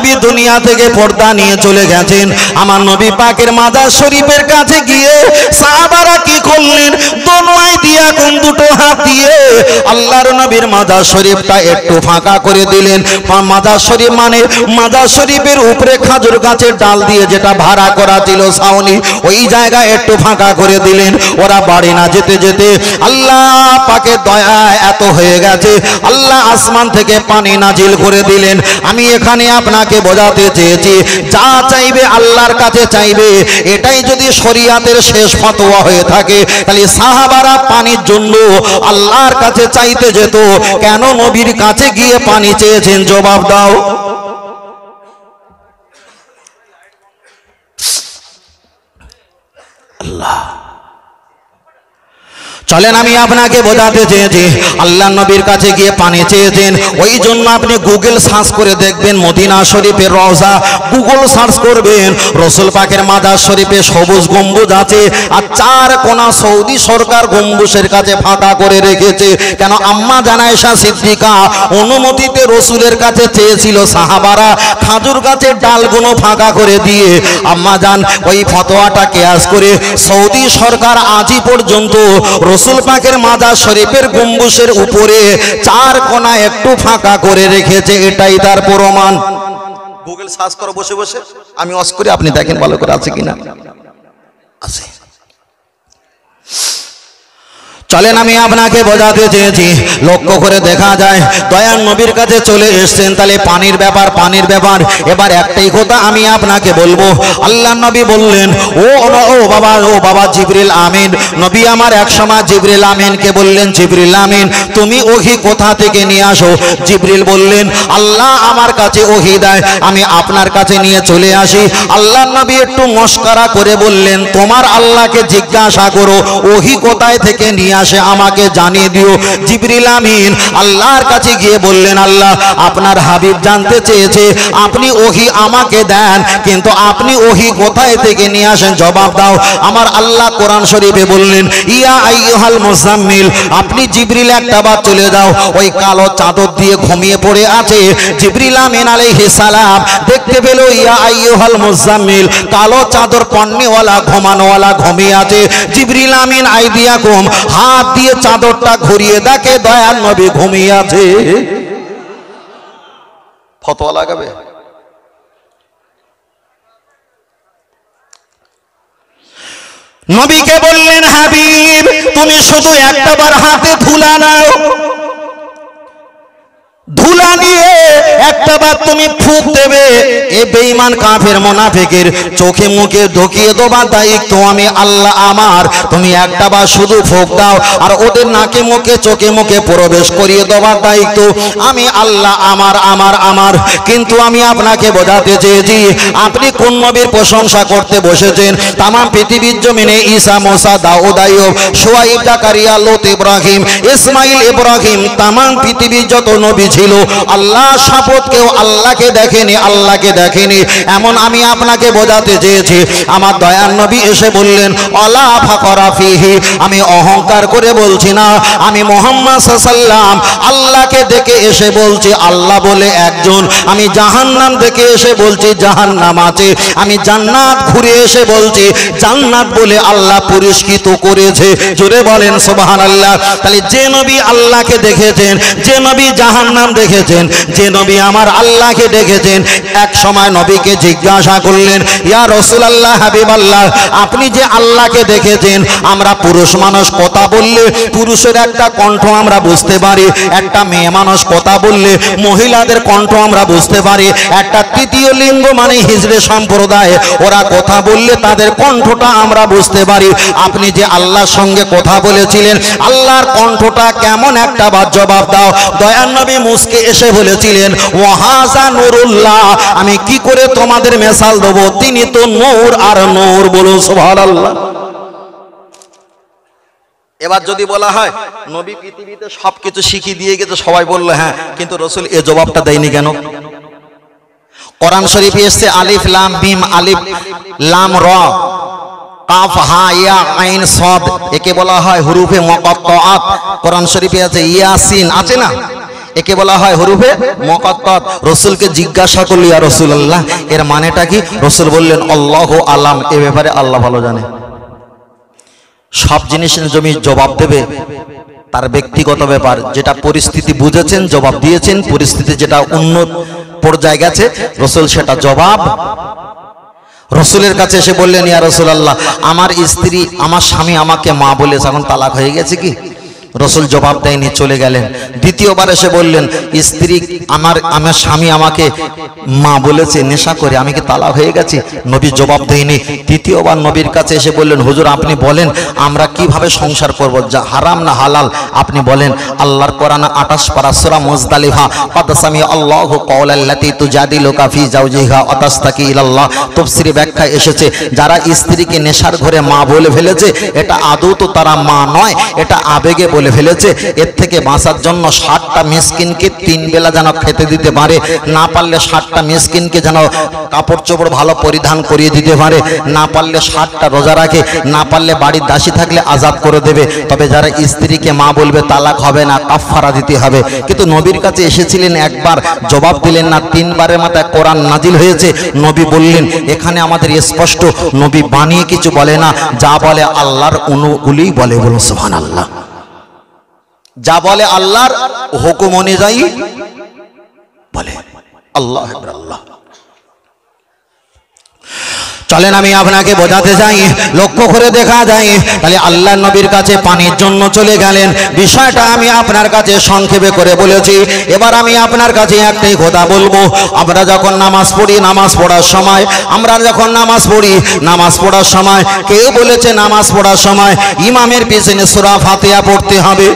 নবী দুনিয়া থেকে পর্দা নিয়ে চলে গেছেন। আমার নবী পাকের মাজার শরীফের কাছে গিয়ে সাহাবারা কি করলেন, দোনোয়াই দিয়া কোন দুটো হাত দিয়ে আল্লাহর নবীর মাজার শরীফটা একটু ফাঁকা করে দিলেন। মাজার শরীফ মানে মাজার শরীফের উপরে খাজুর গাছের ডাল দিয়ে যেটা ভাড়া করা ছিল ছাউনি, ওই জায়গায় একটু ফাঁকা করে দিলেন। ওরা বাড়ি না যেতে যেতে আল্লাহ পাকের দয়া এত হয়ে গেছে, আল্লাহ আসমান থেকে পানি নাজিল করে দিলেন। আমি এখানে আপনাকে বোঝাতে চেয়েছি, যা চাইবে আল্লাহর কাছে চাইবে, এটাই যদি শরিয়াতের শেষ ফতোয়া হয়ে থাকে, তাহলে সাহাবারা পানির জন্য আল্লাহর কাছে চাইতে যেত, কেন নবীর কাছে গিয়ে পানি চেয়েছেন? জবাব দাও। আল্লাহ, চলেন আমি আপনাকে বোঝাতে চেয়েছি, আল্লাহ নবীর কাছে গিয়ে পানি চেয়েছেন। ওই জন্য আপনি গুগল সার্চ করে দেখবেন মদিনা শরীফের রওজা, গুগল সার্চ করবেন রসুল পাকের মাজার শরীফে সবুজ গম্বুজ আছে, আর চার কোনা সৌদি সরকার গম্বুজের কাছে ফাঁকা করে রেখেছে। কেন? আম্মা জান আয়েশা সিদ্দিকা অনুমতিতে রসুলের কাছে চেয়েছিল, সাহাবারা খাজুর গাছের ডালগুলো ফাঁকা করে দিয়ে আম্মা জান ওই ফতোয়াটা কেয়াস করে সৌদি সরকার আজই পর্যন্ত রসুল পাকের মাজার শরীফের গম্বুজের উপরে চার কোনা একটু ফাঁকা করে রেখেছে, এটাই তার প্রমাণ। গুগল সার্চ করো বসে বসে, আমি অস করে আপনি দেখেন ভালো করে আছে কিনা। আছে। চলেন আমি আপনাকে বোঝাতে চেয়েছি, লক্ষ্য করে দেখা যায় দয়ার নবীর কাছে চলে এসেছেন, তাহলে পানির ব্যাপার পানির ব্যাপার। এবার একটাই কথা আমি আপনাকে বলবো, আল্লাহ নবী বললেন, ও বাবা জিবরিল আমিন। নবী আমার এক সময় জিবরিল আমিনকে বললেন, জিবরিল আমিন তুমি ওহি কোথা থেকে নিয়ে আসো? জিবরিল বললেন, আল্লাহ আমার কাছে ওহি দেয়, আমি আপনার কাছে নিয়ে চলে আসি। আল্লাহ নবী একটু মস্করা করে বললেন, তোমার আল্লাহকে জিজ্ঞাসা করো ওহি কোথায় থেকে নিয়ে আসে, আমাকে জানিয়ে দিও। জিবরিল আমিন আল্লাহর কাছে গিয়ে বললেন, আল্লাহ আপনার হাবিব জানতে চেয়েছে আপনি ওহি আমাকে দেন, কিন্তু আপনি ওহি কোথায় থেকে নিয়ে আসেন, জবাব দাও। আমার আল্লাহ কোরআন শরীফে বললেন, ইয়া আইয়ুহাল মুজাম্মিল, আপনি জিবরিল একটা বার চলে যাও, ওই কালো চাদর দিয়ে ঘুমিয়ে পড়ে আছে। জিবরিল আমিন আলাইহিস সালাম দেখতে পেল ইয়া আইয়ুহাল মুজাম্মিল, কালো চাদর পন্নেওয়ালা ঘুমানোওয়ালা ঘুমিয়ে আছে। জিবরিল আমিন আইদিয়াকুম, হাত দিয়ে চাদরটা ঘুরিয়ে দেখে দয়ার নবী ঘুমিয়ে আছে। ফতোয়া লাগাবে? নবীকে বললেন, হাবিব তুমি শুধু একটা বার হাতে ধুলা নাও, ধুলা নিয়ে একটা বার তুমি ফুঁক দেবে, এ বেঈমান কাফের মুনাফিকের চোখে মুখে ঢুকিয়ে দেওয়া দায়িত্ব আমি আল্লাহ আমার। তুমি একটা বার শুধু ফুঁক দাও, আর ওদের নাকে মুখে চোখে মুখে প্রবেশ করিয়ে দেওয়ার দায়িত্ব আমি আল্লাহ আমার। কিন্তু আমি আপনাকে বোঝাতে চেয়েছি, আপনি কোন নবীর প্রশংসা করতে বসেছেন? তাম পৃথিবীর জমিনে ঈসা, মুসা, দাউদ, আইয়ুব, শুআইব, জাকারিয়া, লূত, ইব্রাহিম, ইসমাইল, ইব্রাহিম, তাম পৃথিবীর যত নবী ছিল, আল্লাহ শপথ কেউ আল্লাহকে দেখেনি। এমন আমি আপনাকে বোঝাতে চেয়েছি। আমার দয়ার নবী এসে বললেন, অলা ফাকরা ফিহি, আমি অহংকার করে বলছি না, আমি মুহাম্মদ সাল্লাল্লাহু আলাইহি ওয়াসাল্লাম আল্লাহকে দেখে এসে বলছি আল্লাহ বলে একজন, আমি জাহান্নাম দেখে এসে বলছি জাহান্নাম আছে, আমি জান্নাত ঘুরে এসে বলছি জান্নাত বলে আল্লাহ পুরস্কৃত করেছে। জোরে বলেন সুবহানাল্লাহ। তাহলে যে নবী আল্লাহকে দেখেছেন, যে নবী জাহান্নাম দেখেছেন, যে নবী আমার আল্লাহকে দেখেছেন, এক সময় নবীকে জিজ্ঞাসা করলেন, ইয়া রাসূলুল্লাহ, হাবিবাল্লাহ আপনি যে আল্লাহকে দেখেছেন, আমরা পুরুষ মানুষ কথা বললে পুরুষের একটা কণ্ঠ আমরা বুঝতে পারি, একটা মেয়ে মানুষ কথা বললে মহিলাদের কণ্ঠ আমরা বুঝতে পারি, একটা তৃতীয় লিঙ্গ মানে হিজড়ে সম্প্রদায় ওরা কথা বললে তাদের কণ্ঠটা আমরা বুঝতে পারি। আপনি যে আল্লাহর সঙ্গে কথা বলেছিলেন, আল্লাহর কণ্ঠটা কেমন একটা বার জবাব দাও। দয়ার নবী মুস্কে এসে বলেছিলেন, ওয়াহাজা নূরুল্লাহ, আমি কি করে তোমাদের মেসাল দেবো, তিনি তো নূর আর নূর। বলুন সুবহানাল্লাহ। এবার যদি বলা হয় নবী পৃথিবীতে সবকিছু শিখিয়ে দিয়ে গেছে, সবাই বললো হ্যাঁ, কিন্তু রাসূল এ জবাবটা দেয়নি কেন? কোরআন শরীফে এসেছে আলিফ লাম মিম, আলিফ লাম র, কাফ হা ইয়া আইন সাদ, একে বলা হয় হুরুফে মুকাত্তাআত। কোরআন শরীফে আছে ইয়াসিন, আছে না? একে বলা হয় হরুফে মুকাত্তাত। রসুলকে জিজ্ঞাসা করলি ইয়া রাসূলুল্লাহ এর মানেটা কি? রসুল বললেন আল্লাহু আলাম, এ ব্যাপারে আল্লাহ ভালো জানে। সব জিনিসের জমি জবাব দেবে তার ব্যক্তিগত ব্যাপার, যেটা পরিস্থিতি বুঝেছেন জবাব দিয়েছেন, পরিস্থিতি যেটা উন্নত পর্যায়ে গেছে রসুল সেটা জবাব। রসুলের কাছে এসে বললেন ইয়া রাসূলুল্লাহ আমার স্ত্রী আমার স্বামী আমাকে মা বলেছে, এখন তালাক হয়ে গেছে কি? রসুল জবাব দেয়নি, চলে গেলেন। দ্বিতীয়বার এসে বললেন স্ত্রী আমার স্বামী আমাকে মা বলেছে নেশা করে, আমি কি তালাক হয়ে গেছি? নবী জবাব দেয়নি। তৃতীয়বার নবীর কাছে এসে বললেন হুজুর আপনি বলেন আমরা কিভাবে সংসার করব, যা হারাম না হালাল আপনি বলেন। আল্লাহর কোরআন 28 পারা সূরা মুজদালিফা ক্বাদ সামিআ আল্লাহু ক্বাওলাল্লাতী তুজাদিলুকা ফি যাওজিহা ওয়া তাসতাকি ইলাল্লাহ। তাফসীরে ব্যাখ্যা এসেছে যারা স্ত্রীকে নেশার ঘরে মা বলে ফেলেছে এটা আদৌ তো তারা মা নয়, এটা আবেগে বলে ফেলেছে। এর থেকে বাঁচার জন্য 60টা মিসকিনকে 3 বেলা যেন খেতে দিতে পারে, না পারলে 60টা মিসকিনকে যেন কাপড় চোপড় ভালো পরিধান করিয়ে দিতে পারে, না পারলে 60টা রোজা রাখে, না পারলে বাড়ির দাসী থাকলে আজাদ করে দেবে। তবে যারা স্ত্রীকে মা বলবে তালাক হবে না, কাফারা দিতে হবে। কিন্তু নবীর কাছে এসেছিলেন একবার, জবাব দিলেন না, 3 বারের মাথায় কোরআন নাজিল হয়েছে। নবী বললেন এখানে আমাদের স্পষ্ট, নবী বানিয়ে কিছু বলে না, যা বলে আল্লাহর অনুকূলেই বলে। বলুন সুবহানাল্লাহ। যা বলে আল্লাহর হুকুম অনুযায়ী বলে। আল্লাহ আল্লাহ। চলেন আমি আপনাকে বোঝাতে চাই, লক্ষ্য করে দেখা যায় তাহলে আল্লাহ নবীর কাছে পানির জন্য চলে গেলেন। বিষয়টা আমি আপনার কাছে সংক্ষেপে করে বলেছি। এবার আমি আপনার কাছে একটাই কথা বলবো, আমরা যখন নামাজ পড়ি, নামাজ পড়ার সময় নামাজ পড়ার সময় কেউ বলেছে নামাজ পড়ার সময় ইমামের পিছনে সূরা ফাতিহা পড়তে হবে।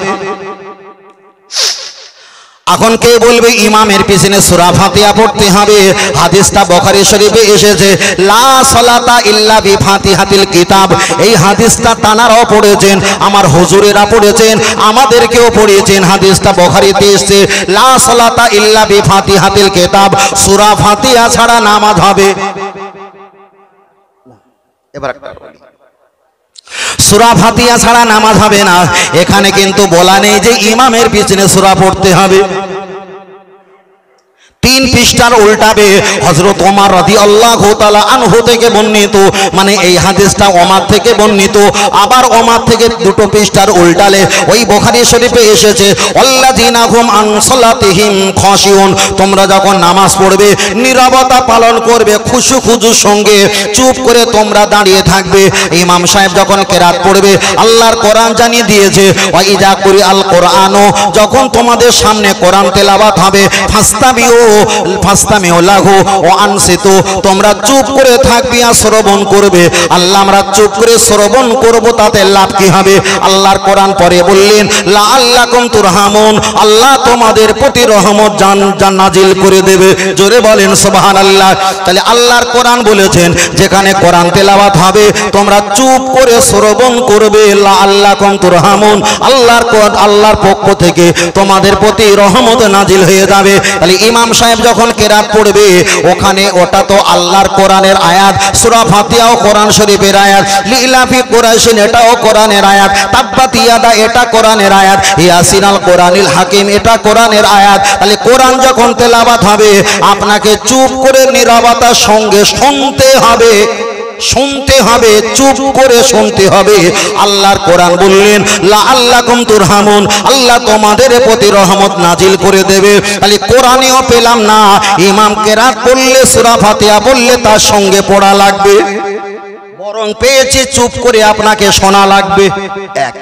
এখন কে বলবে ইমামের পিছনে সূরা ফাতিহা পড়তে হবে? হাদিসটা বুখারী শরীফে এসেছে, লা সালাতা ইল্লা বিফাতিহাতিল কিতাব। এই হাদিসটা তানারাও পড়েছেন, আমার হুজুরেরা পড়েছেন, আমাদেরকেও পড়িয়েছেন। হাদিসটা বুখারীতে এসেছে, লা সালাতা ইল্লা বিফাতিহাতিল কিতাব, সূরা ফাতিহা ছাড়া নামাজ হবে। এবার সূরা ফাতিহা ছাড়া নামাজ হবে না। এখানে কিন্তু বলা নেই যে ইমামের পিছনে সূরা পড়তে হবে। 3 পৃষ্ঠার উল্টাবে হযরত ওমর রাদিয়াল্লাহু তাআলা আনহু থেকে বর্ণিত, মানে এই হাদিসটা ওমর থেকে বর্ণিত। আবার ওমর থেকে 2 পৃষ্ঠার উল্টালে ওই বুখারী শরীফে এসেছে, আল্লাযিনা হুম আন সালাতিহিম খাশিউন। তোমরা যখন নামাজ পড়বে নীরবতা পালন করবে, খুশুখুজুর সঙ্গে চুপ করে তোমরা দাঁড়িয়ে থাকবে। ইমাম সাহেব যখন কেরাত পড়বে, আল্লাহর কোরআন জানিয়ে দিয়েছে ওয়া ইযা কুরিআল কোরআনু, যখন তোমাদের সামনে কোরআন তেলাওয়াত হবে ফাস্তামিউ লাহু ওয়া আনসিতু, তোমরা চুপ করে থাকবে আর শ্রবণ করবে। আল্লাহ আমরা চুপ করে শ্রবণ করব, তাতে লাভ কি হবে? আল্লাহর কোরআন পরে বললেন লাআল্লাকুম তুরহামুন, আল্লাহ তোমাদের প্রতি রহমত নাজিল করে দেবে। জোরে বলেন সুবহানাল্লাহ। তাহলে আল্লাহর কোরআন বলেছেন যেখানে কোরআন তেলাওয়াত হবে তোমরা চুপ করে শ্রবণ করবে, লাআল্লাকুম তুরহামুন, আল্লাহর পক্ষ থেকে তোমাদের প্রতি রহমত নাজিল হয়ে যাবে। তাহলে ইমাম সাহেব যখন কেরাত পড়বে ওখানে ওটা তো আল্লাহর কোরআনের আয়াত, সূরা ফাতিহাও কোরআন শরীফের আয়াত, লিলাফি কুরাইশিন এটাও কোরআনের আয়াত, তাব্বাত ইয়াদা এটা কোরআনের আয়াত, ইয়াসিনাল কোরআনিল হাকিম এটা কোরআনের আয়াত। তাহলে কোরআন যখন তেলাওয়াত হবে আপনাকে চুপ করে নীরবতার সঙ্গে শুনতে হবে, চুপ করে শুনতে হবে। আল্লাহর কোরআন বললেন লাআল্লাকুম তুরহামুন, আল্লাহ তোমাদের প্রতি রহমত নাজিল করে দেবে। তাহলে কোরআনেও পেলাম না, ইমাম কেরাত পড়লে সূরা ফাতিহা পড়লে তার সঙ্গে পড়া লাগবে, বরং পেয়েছি চুপ করে আপনাকে শোনা লাগবে। এক।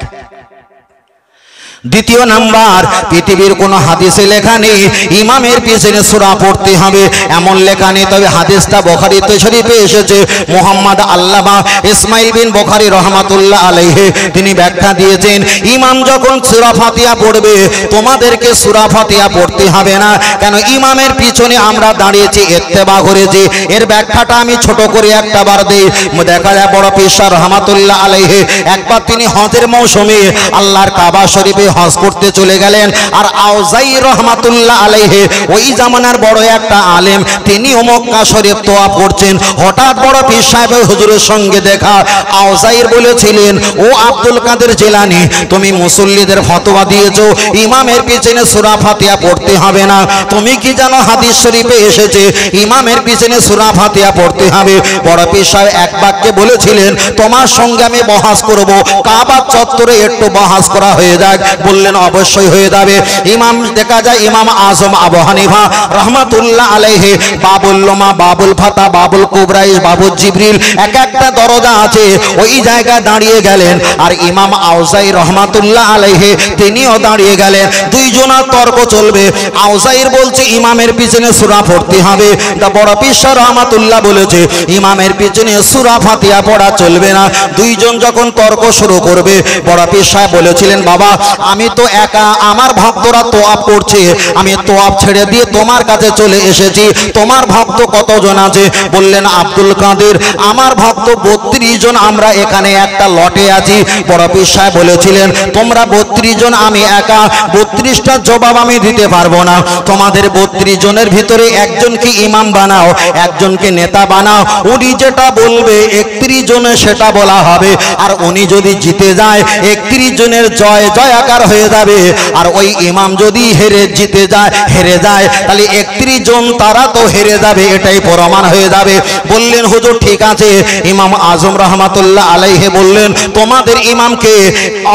দ্বিতীয় নাম্বার, পৃথিবীর কোন হাদিসে লেখা নেই ইমামের পিছনে সূরা পড়তে হবে, এমন লেখা নেই। তবে হাদিসটা বুখারী শরীফে এসেছে। মুহাম্মদ আল্লামা ইসমাইল বিন বুখারী রাহমাতুল্লাহ আলাইহি তিনি ব্যাখ্যা দিয়েছেন, ইমাম যখন সূরা ফাতিহা পড়বে তোমাদেরকে সূরা ফাতিহা পড়তে হবে না। কেন? ইমামের পিছনে আমরা দাঁড়িয়েছি, ইত্তেবা করেছি। এর ব্যাখ্যাটা আমি ছোট করে একটা বার দেই। দেখা যায় বড় পীর রাহমাতুল্লাহ আলাইহি একবার তিনি হজের মৌসুমে আল্লাহর কাবা শরীফে হজ করতে চলে গেলেন। আর আউজাই রহমাতুল্লাহ আলাইহি ওই জামানার বড় একটা আলেম, তিনিও মক্কা শরীফ তোয়াফ করছেন। হঠাৎ বড় পীর সাহেব হুজুরের সঙ্গে দেখা। আউজাইর বলেছিলেন, ও আব্দুল কাদের জিলানী, তুমি মুসল্লিদের ফতোয়া দিয়েছো ইমামের পিছনে সূরা ফাতিহা পড়তে হবে না। তুমি কি জানো হাদিস শরীফে এসেছে ইমামের পিছনে সূরা ফাতিহা পড়তে হবে। বড় পীর সাহেব এক বাক্যে বলেছিলেন, তোমার সঙ্গে আমি বহাস করব, কাবা চত্বরে একটু বহাস করা হয়ে যাক। বললেন অবশ্যই হয়ে যাবে। ইমাম দেখা যায় ইমাম আজম আবু হানিফা রহমাতুল্লাহ আলাইহি বাবুল লমা, বাবুল ফাতা, বাবুল কুবরাইশ, বাবুল জিবরিল, এক একটা দরজা আছে, ওই জায়গায় দাঁড়িয়ে গেলেন। আর ইমাম আউজাই রহমাতুল্লাহ আলাইহি তিনিও দাঁড়িয়ে গেলেন। দুইজনের তর্ক চলবে। আউজাইর বলছে ইমামের পিছনে সূরা পড়তে হবে, তা বড় পীর রহমাতুল্লাহ বলেছে ইমামের পিছনে সূরা ফাতিহা পড়া চলবে না। দুইজন যখন তর্ক শুরু করবে, বড় পীর সাহেব বলেছিলেন, বাবা আমি তো একা, আমার ভক্তরা তোয়াফ করছে, আমি তোয়াফ ছেড়ে দিয়ে তোমার কাছে চলে এসেছি। তোমার ভক্ত কতজন আছে? বললেন আব্দুল কাদের, আমার ভক্ত 32 জন, আমরা এখানে একটা লটে আছি। বড় পীর সাহেব বলেছিলেন, তোমরা 32 জন, আমি একা, 32টা জবাব আমি দিতে পারবো না। তোমাদের 32 জনের ভিতরে একজনকে ইমাম বানাও, একজনকে নেতা বানাও, উনি যেটা বলবে 31 জনে সেটা বলা হবে। আর উনি যদি জিতে যায় 31 জনের জয় জয়াকার হয়ে যাবে। আর ওই ইমাম যদি হেরে যায় তাহলে 31 জন তারা তো হেরে যাবে, এটাই প্রমাণ হয়ে যাবে। বললেন হুজুর ঠিক আছে। ইমাম আজম রহমাতুল্লাহ আলাইহি বললেন, তোমাদের ইমামকে?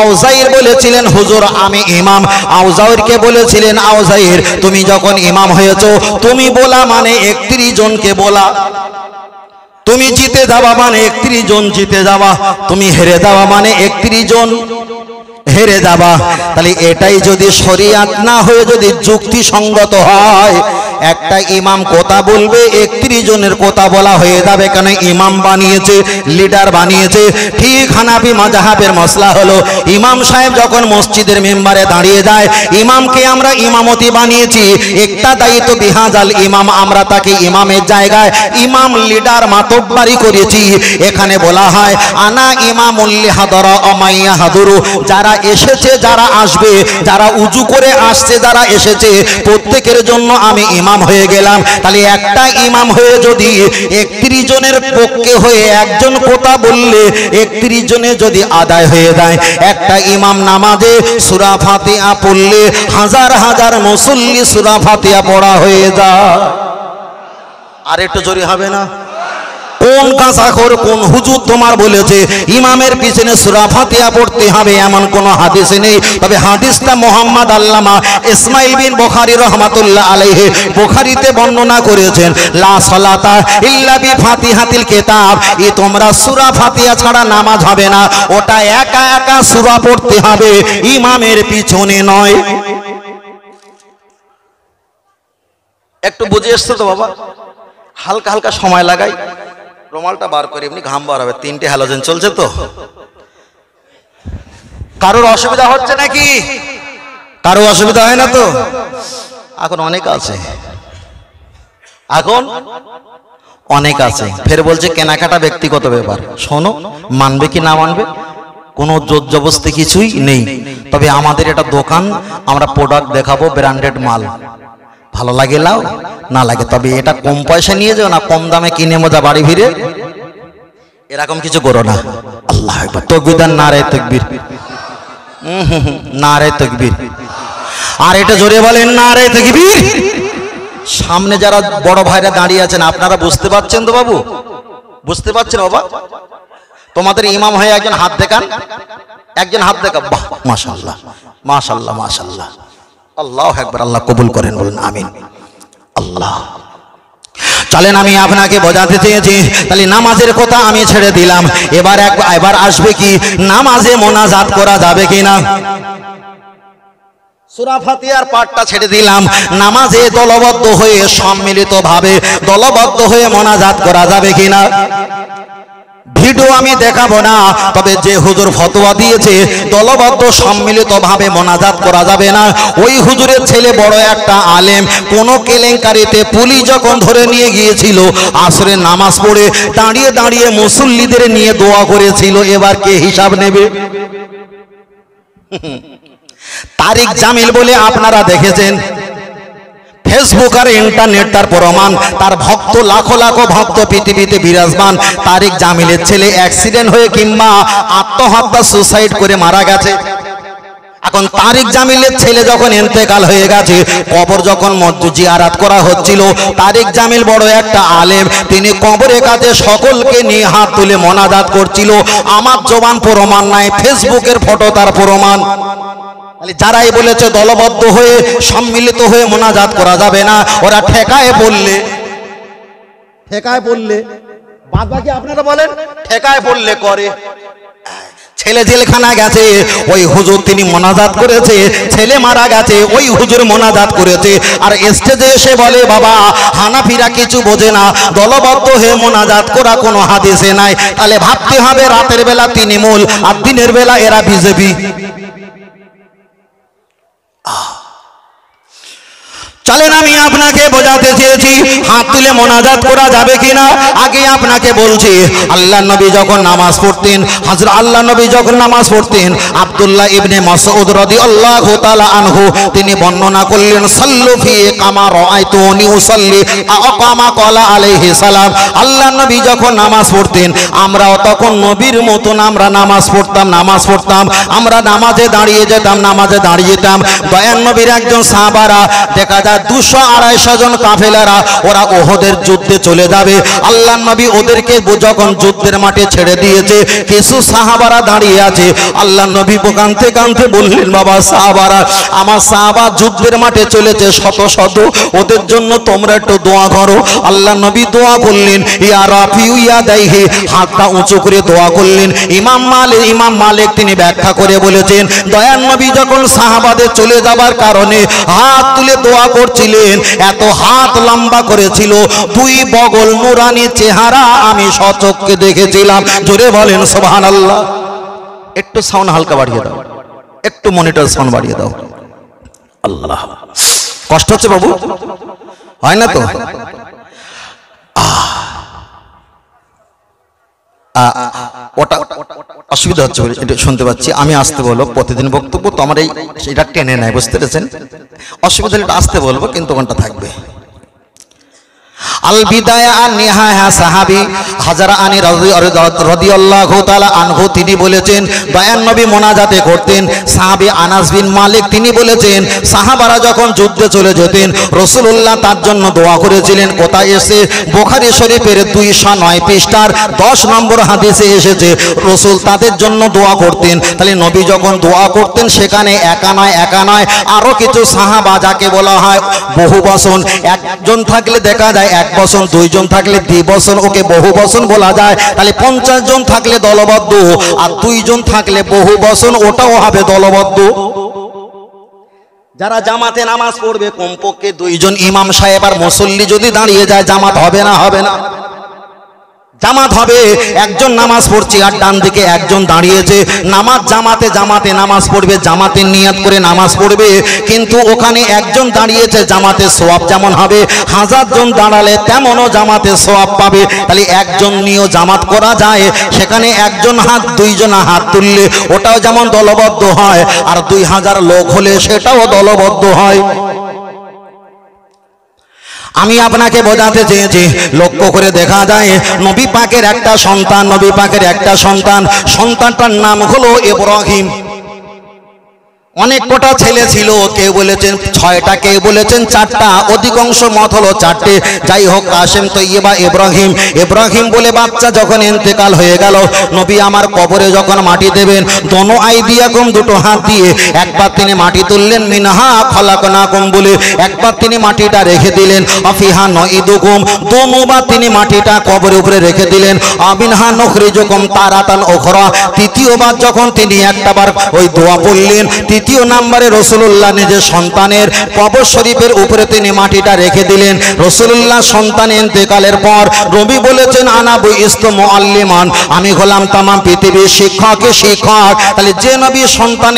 আউজাইর বলেছিলেন, হুজুর আমি ইমাম। আউজাইরকে বলেছিলেন, আউজাইর তুমি যখন ইমাম হয়েছো, তুমি বলা মানে 31 জনকে বলা, তুমি জিতে যাওয়া মানে 31 জন জিতে যাওয়া, তুমি হেরে যাওয়া মানে 31 জন হেরে যাবা। তাহলে এটাই যদি শরিয়াত না হয়ে যদি যুক্তিসঙ্গত হয়, একটা ইমাম কথা বলবে 31 জনের কথা বলা হয়ে যাবে, কেন ইমাম বানিয়েছে, লিডার বানিয়েছে। ঠিক হানাফি মাযহাবের মসলা হলো, ইমাম সাহেব যখন মসজিদের মেম্বারে দাঁড়িয়ে যায়, ইমামকে আমরা ইমামতি বানিয়েছি, একটা দায়িত্ব বিহাজাল ইমাম, আমরা তাকে ইমামের জায়গায় ইমাম লিডার মাতব্বারি করেছি। এখানে বলা হয় আনা ইমামুল লিহাদরা আমাইয়া হাদুরু, যারা এসেছে, যারা আসবে, যারা উজু করে আসছে, যারা এসেছে, প্রত্যেকের জন্য আমি ইমাম হয়ে গেলাম। তাহলে একটা ইমাম হয়ে যদি 31 জনের পক্ষে হয়ে একজন কথা বললে 31 জনে যদি আদায় হয়ে যায়, একটা ইমাম নামাজে সূরা ফাতিহা পড়লে হাজার হাজার মুসল্লি সূরা ফাতিহা পড়া হয়ে যায়। আর একটু জোরে হবে না? কোন কাঁচাখোর, কোন হুজুর তোমার বলেছে ইমামের পিছনে সূরা ফাতিহা পড়তে হবে? এমন কোন হাদিসে নেই। তবে হাদিসটা মুহাম্মদ আল্লামা ইসমাইল বিন বুখারী রহমাতুল্লাহ আলাইহি বুখারীতে বর্ণনা করেছেন, লা সালাতা ইল্লা বি ফাতিহাতিল কিতাব, এই তোমরা সূরা ফাতিহা ছাড়া নামাজ হবে না, ওটা একা একা সূরা পড়তে হবে, ইমামের পিছনে নয়। একটু বুঝে এসছো তো বাবা? হালকা হালকা সময় লাগাই, রুমালটা বার করে এমনি ঘাম বার হবে। 3টে হ্যালোজেন চলছে তো, কারোর অসুবিধা হচ্ছে নাকি? কারো অসুবিধা হয় না তো? এখন অনেক আছে, এখন অনেক আছে। ফের বলছে কেনাকাটা ব্যক্তিগত ব্যাপার। শোনো, মানবে কি না মানবে কোনো জোর জবরদস্তি কিছুই নেই। তবে আমাদের এটা দোকান, আমরা প্রোডাক্ট দেখাবো, ব্র্যান্ডেড মাল, ভালো লাগে লাও, না লাগে। তবে এটা কম পয়সা নিয়ে যাও না, কম দামে কিনে মজা বাড়ি ফিরে, এরকম কিছু করো না। আল্লাহু আকবার, তাকবীর, নারে তাকবীর, নারে তাকবীর। আর এটা জোরে বলেন নারে তাকবীর। সামনে যারা বড় ভাইরা দাঁড়িয়ে আছেন, আপনারা বুঝতে পারছেন তো বাবু? বুঝতে পারছেন বাবা? তোমাদের ইমাম হয়ে একজন হাত দেখান, একজন হাত দেখা। বাহ, মাশাআল্লাহ মাশাআল্লাহ মাশাআল্লাহ, আল্লাহু আকবার। আল্লাহ কবুল করেন, বলেন আমিন। আল্লাহ, চলেন আমি আপনাকে বোঝাতে চেয়েছি, তাহলে নামাজের কথা আমি ছেড়ে দিলাম। এবার আসবে কি, নামাজে মোনাজাত করা যাবে কিনা? সূরা ফাতিহার পাঠটা ছেড়ে দিলাম, নামাজে দলবদ্ধ হয়ে সম্মিলিতভাবে দলবদ্ধ হয়ে মোনাজাত করা যাবে কিনা? ভিডিও আমি দেখাবো না, তবে যে হুজুর ফতোয়া দিয়েছে দলবদ্ধ সম্মিলিতভাবে মোনাজাত করা যাবে না, ওই হুজুরের ছেলে বড় একটা আলেম, কোন কেলেঙ্কারিতে পুলিশ যখন ধরে নিয়ে গিয়েছিল, আসরের নামাজ পড়ে দাঁড়িয়ে দাঁড়িয়ে মুসল্লিদের নিয়ে দোয়া করেছিল। এবার কে হিসাব নেবে? তারিক জামিল বলে আপনারা দেখেছেন, ফেসবুক আর ইন্টারনেট তার প্রমাণ, তার ভক্ত লাখো লাখো ভক্ত পৃথিবীতে বিরাজমান। তারিক জামিলের ছেলে অ্যাক্সিডেন্ট হয়ে কিংবা আত্মহত্যা সুসাইড করে মারা গেছে। এখন তারিক জামিলের ছেলে যখন ইন্তেকাল হয়ে গেছে, কবর যখন জিয়ারাত করা হচ্ছিল, তারিক জামিল বড় একটা আলেম, তিনি কবরের কাছে সকলকে নিয়ে হাত তুলে মোনাজাত করছিল। আমার জবান প্রমাণ নাই, ফেসবুকের ফটো তার প্রমাণ। যারাই বলেছে দলবদ্ধ হয়ে সম্মিলিত হয়ে মোনাজাত করা যাবে না, ওরা ঠেকায় পড়লে বাদ বাকি আপনারা বলেন, ঠেকায় পড়লে করে। ছেলে জেলখানা গেছে, ওই হুজুর তিনি মোনাজাত করেছে। ছেলে মারা গেছে, ওই হুজুর মোনাজাত করেছে। আর স্টেজে এসে বলে বাবা হানাফিরা কিছু বোঝে না, দলবদ্ধ হয়ে মোনাজাত করা কোনো হাদিসে নাই। তাহলে ভাবতে হবে রাতের বেলা তৃণমূল আর দিনের বেলা এরা বিজেপি। চলেন আমি আপনাকে বোঝাতে চেয়েছি হাত তুলে মোনাজাত করা যাবে কিনা। আগে আপনাকে বলছি, আল্লাহ নবী যখন নামাজ পড়তেন, হযরত আল্লাহ নবী যখন নামাজ পড়তেন, আব্দুল্লাহ ইবনে মাসউদ রাদিয়াল্লাহু তাআলা আনহু তিনি বর্ণনা করলেন, সাল্লু ফি কামা রাআইতুনি উসাল্লি আকামা ক্বালা আলাইহিস সালাম। আল্লাহ নবী যখন নামাজ পড়তেন, আমরাও তখন নবীর মতন আমরা নামাজ পড়তাম। আমরা নামাজে দাঁড়িয়ে যেতাম। দয়ার নবীর একজন সাহাবারা দেখা যায় 200-250 জন কাফেলারা ওরা ওহদের যুদ্ধে চলে যাবে। আল্লাহ নবী ওদেরকে যখন যুদ্ধের মাঠে ছেড়ে দিয়েছে, কিছু সাহাবারা দাঁড়িয়ে আছে। আল্লাহ নবী কাঁদতে বললেন, বাবা সাহাবারা, আমার সাহাবা যুদ্ধের মাঠে চলেছে শত, ওদের জন্য তোমরা একটু দোয়া করো। আল্লাহ নবী দোয়া করলেন, ইয়া রাফিউ ইয়াদাইহি, হাতটা উঁচু করে দোয়া করলেন। ইমাম মালিক তিনি ব্যাখ্যা করে বলেছেন, দয়ার নবী যখন সাহাবাদের চলে যাবার কারণে হাত তুলে দোয়া করছিলেন, এত হাত লম্বা করেছিল, 2 বগল নুরানি চেহারা আমি সচক্ষে দেখেছিলাম। জোরে বলেন সুবহানাল্লাহ। একটু সাউন্ড হালকা বাড়িয়ে দাও, একটু মনিটর সাউন্ড বাড়িয়ে দাও। আল্লাহ, কষ্ট হচ্ছে বাবু? হয় না তো? ওটা অসুবিধা হচ্ছে, এটা শুনতে পাচ্ছি আমি। আসতে বলবো, প্রতিদিন বক্তব্য তো আমার এটা টেনে নেয়, বুঝতে পেরেছেন? অসুবিধা হলে আসতে বলবো, কিন্তু ওখানটা থাকবে। আল বিদায়া আর নিহায়া সাহাবী হাজারা আনী রাদিয়াল্লাহু তাআলা আনহু তিনি বলেছেন, দয়ার নবী মোনাজাতে করতেন। সাহাবী আনাস বিন মালিক তিনি বলেছেন, সাহাবারা যখন যুদ্ধে চলে যেতেন, রাসূলুল্লাহ তার জন্য দোয়া করেছিলেন। কোথায় এসে? বুখারী শরীফের 209 পৃষ্ঠার 10 নম্বর হাদিসে এসেছে, রাসূল তাদের জন্য দোয়া করতেন। তাহলে নবী যখন দোয়া করতেন, সেখানে একা নয় আরো কিছু সাহাবা, যাকে বলা হয় বহু বচন। একজন থাকলে দেখা যায় 1 বচন, 2 জন থাকলে 2 বচন, ওকে বহু বচন বলা যায়। তাহলে 50 জন থাকলে দলবদ্ধ, আর 2 জন থাকলে বহু বচন, ওটাও হবে দলবদ্ধ। যারা জামাতে নামাজ পড়বে, কমপক্ষে 2 জন ইমাম সাহেব আর মুসল্লি যদি দাঁড়িয়ে যায়, জামাত হবে না? জামাত হবে। একজন নামাজ পড়ছে আর ডান দিকে একজন দাঁড়িয়েছে, জামাতে নামাজ পড়বে, জামাতের নিয়ত করে নামাজ পড়বে, কিন্তু ওখানে একজন দাঁড়িয়েছে, জামাতের সওয়াব যেমন হবে, 1000 জন দাঁড়ালে তেমনও জামাতের সওয়াব পাবে। তাহলে একজন নিয়েও জামাত করা যায়। সেখানে একজন হাত, 2 জন হাত তুললে ওটাও যেমন দলবদ্ধ হয়, আর 2000 লোক হলে সেটাও দলবদ্ধ হয়। আমি আপনাকে বোঝাতে চেয়েছি, লক্ষ্য করে দেখা যায় নবী পাকের একটা সন্তানটার নাম হলো ইব্রাহিম। অনেক কটা ছেলে ছিল, কেউ বলেছেন 6টা, কেউ বলেছেন 4টা, অধিকাংশ মত হলো 4টে। যাই হোক, কাসেম, তৈয়বা, ইব্রাহিম বলে বাচ্চা যখন ইন্তেকাল হয়ে গেল, নবী আমার কবরে যখন মাটি দেবেন, দোনো আইদিয়াকুম, 2টো হাত দিয়ে একবার তিনি মাটি তুললেন, মিনহা খলাকনাকুম বলে একবার তিনি মাটিটা রেখে দিলেন, আফিহা নুইদুকুম, দোনোবার তিনি মাটিটা কবরের উপরে রেখে দিলেন, আমিনহা নুখরিজুকুম তারাতান উখরা। তৃতীয়বার যখন তিনি একটাবার ওই দোয়া বললেন, 3 নম্বরে রাসূলুল্লাহ নিজের সন্তানের কবর শরীফের উপরে তিনি মাটিটা রেখে দিলেন। রাসূলুল্লাহ সন্তান ইন্তেকালের পর নবী বলেছেন, আনা বুইস্তু মুআল্লিমান, আমি হলাম তাম পৃথিবীর শিক্ষক। তাহলে যে নবী সন্তান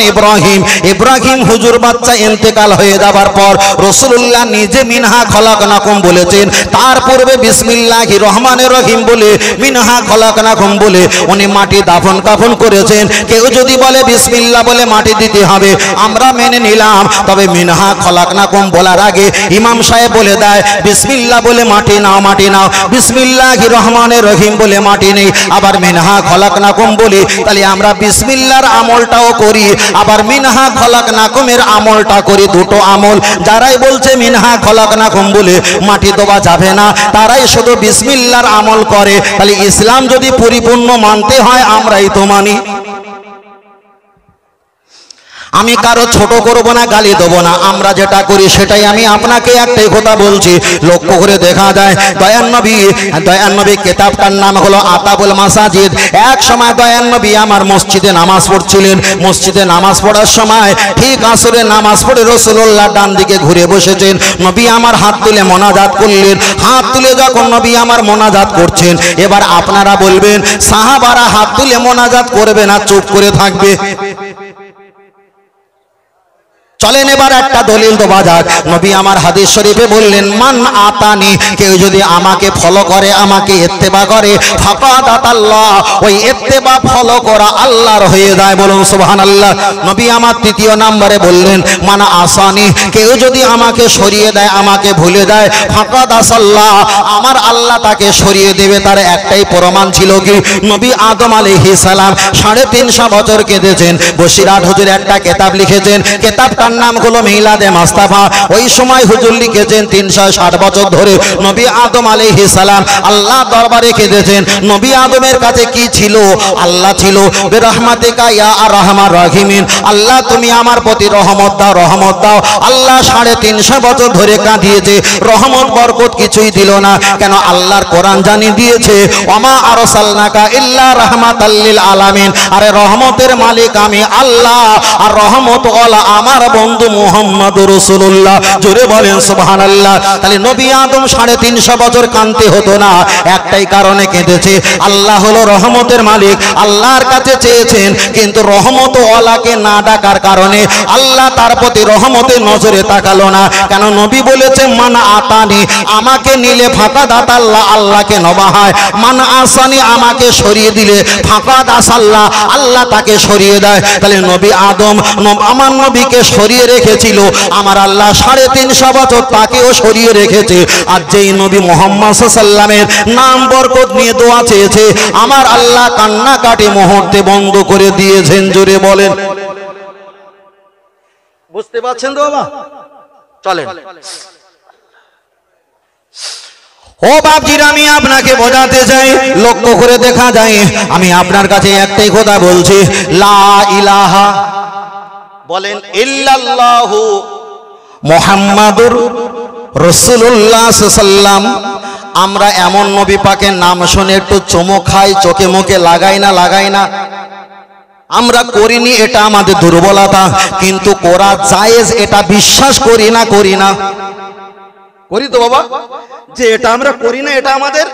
ইব্রাহিম হুজুর বাচ্চা ইন্তেকাল হয়ে যাবার পর রাসূলুল্লাহ নিজে মিনহা খলাকনাকুম বলেছেন, তার পূর্বে বিসমিল্লাহির রহমানির রহিম বলে মিনহা খলাকনাকুম বলে উনি মাটি দাফন কাফন করেছেন। কেউ যদি বলে বিসমিল্লাহ বলে মাটি দিতে হবে, আমরা মেনে নিলাম, তবে মিনহা খলাকনাকুম বলার আগে ইমাম সাহেব বলে দেয় বিসমিল্লাহ বলে মাটি নাও, মাটি নাও, বিসমিল্লাহির রহমানির রহিম বলে মাটি নেই, আবার মিনহা খলাকনাকুম বলি, তাহলে আমরা বিসমিল্লাহর আমলটাও করি, আবার মিনহা খলাকনাকুমের আমলটা করি, দুটো আমল। যারাই বলছে মিনহা খলাকনাকুম বলে মাটি দেওয়া যাবে না, তারাই শুধু বিসমিল্লাহর আমল করে। তাহলে ইসলাম যদি পরিপূর্ণ মানতে হয় আমরাই তো মানি। আমি কারো ছোট করব না, গালি দেবো না, আমরা যেটা করি সেটাই। আমি আপনাকে একটাই কথা বলছি, লক্ষ্য করে দেখা যায় দয়ান নবী কিতাবটার নাম হলো আতাবুল মাসাজিদ। এক সময় দয়ান নবী আমার মসজিদে নামাজ পড়ছিলেন। মসজিদে নামাজ পড়ার সময় ঠিক আসরে নামাজ পড়ে রাসূলুল্লাহ ডান দিকে ঘুরে বসেছেন। নবী আমার হাত তুলে মোনাজাত করলেন। হাত তুলে যখন নবী আমার মোনাজাত করছেন, এবার আপনারা বলবেন সাহাবারা হাত তুলে মোনাজাত করবে না, চুপ করে থাকবে? চলেন এবার একটা দলিল দেওয়া যাক। নবী আমার হাদিস শরীফে বললেন মান আতানি, কেউ যদি আমাকে ফলো করে, আমাকে ইত্তেবা করে, ফাকাদ আতাল্লাহ, ওই ইত্তেবা ফলো করা আল্লাহর হয়ে যায়। বলুন সুবহানাল্লাহ। নবী আমার তৃতীয় নম্বরে বললেন মান আসানি, কেউ যদি আমাকে সরিয়ে দেয়, আমাকে ভুলে দেয়, ফাকাদ আসাল্লাহ, আমার আল্লাহ তাকে সরিয়ে দেবে। তার একটাই প্রমাণ ছিল কি, নবী আদম আলাইহিস সালাম 350 বছর কেঁদেছেন। বসিরহাট হুজুর একটা কিতাব লিখেছেন, কিতাবটার নাম হলো মিলাদে মুস্তাফা। ওই সময় হুজুর লিখেছেন 360 বছর ধরে নবী আদম আলাইহিস সালাম আল্লাহ দরবারে কেঁদেছেন। নবী আদমের কাছে কি ছিল? আল্লাহ ছিল। বিরহমাতিকা ইয়া আরহামার রাহিমিন, আল্লাহ তুমি আমার প্রতি রহমত দাও, রহমত দাও। আল্লাহ 350 বছর ধরে কাঁদিয়েছে, রহমত বরকত কিছুই দিল না। কেন? আল্লাহর কোরআন জানিয়ে দিয়েছে ওমা আরসালনাকা ইল্লা রাহমাতাল লিল আলামিন, আরে রহমতের মালিক আমি আল্লাহ, আর রহমত ওয়ালা আমার বন্ধু মুহাম্মদুর রাসূলুল্লাহ। জোরে বলেন সুবহানাল্লাহ। তাহলে নবী আদম 350 বছর কাঁদতে হতো না, একটাই কারণে কেঁদেছে, আল্লাহ হলো রহমতের মালিক, আল্লাহর কাছে চেয়েছেন, কিন্তু রহমত ওয়ালাকে না ডাকার কারণে আল্লাহ তার প্রতি রহমতের নজরে তাকালো না। কেন? নবী বলেছে মান আতানি, আমাকে নিলে ফাকাদ আতাল্লাহ, আল্লাহকে নবা হয়। মান আসানি, আমাকে সরিয়ে দিলে ফাকাদ আসাল্লাহ, আল্লাহ তাকে সরিয়ে দেয়। তাহলে নবী আদম আমার নবীকে সরিয়ে রেখেছিল, আমার আল্লাহ 350 বছর তাকেও সরিয়ে রেখেছে। আর যেই নবী মুহাম্মদ সাল্লামের নাম বরকত নিয়ে দোয়া চেয়েছে, আমার আল্লাহ কান্নাকাটি মুহূর্তে বন্ধ করে দিয়েছেন। জোরে বলেন। বুঝতে পারছেন তো বাবা? চলেন ও বাপজিরা, আমি আপনাকে বোঝাতে চাই, লক্ষ্য করে দেখা যায়, আমি আপনার কাছে একটাই কথা বলছি, লা ইলাহা বলেন ইল্লাল্লাহু মুহাম্মাদুর রাসূলুল্লাহ সাল্লাম। আমরা এমন নবী পাকের নাম শুনে একটু চমক খাই, চোখে মুখে লাগাই না, লাগাই না? আমরা করিনি, এটা আমাদের দুর্বলতা, কিন্তু করা জায়েজ, এটা বিশ্বাস করি না, করি না? করি তো বাবা, যে এটা আমরা করি না, এটা আমাদের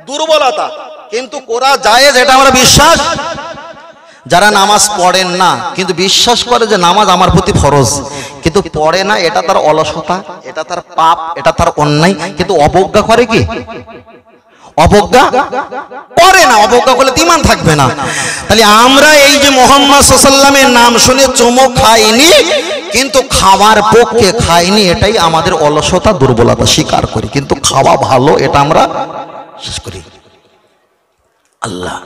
দুর্বলতা, কিন্তু করা জায়েজ, এটা আমরা বিশ্বাস। যারা নামাজ পড়েন না কিন্তু বিশ্বাস করে যে নামাজ আমার প্রতি ফরজ, কিন্তু পড়ে না, এটা তার অলসতা, এটা তার পাপ, এটা তার অন্যায়, কিন্তু অবজ্ঞা করে কি? অবজ্ঞা করে না। অবজ্ঞা করলে ঈমান থাকবে না। তাহলে আমরা এই যে মুহাম্মদ সাল্লাল্লাহু আলাইহি ওয়াসাল্লামের নাম শুনে চমক খাইনি, কিন্তু খাওয়ার পক্ষে খাইনি, এটাই আমাদের অলসতা, দুর্বলতা, স্বীকার করি, কিন্তু খাওয়া ভালো, এটা আমরা শেষ করি। আল্লাহ,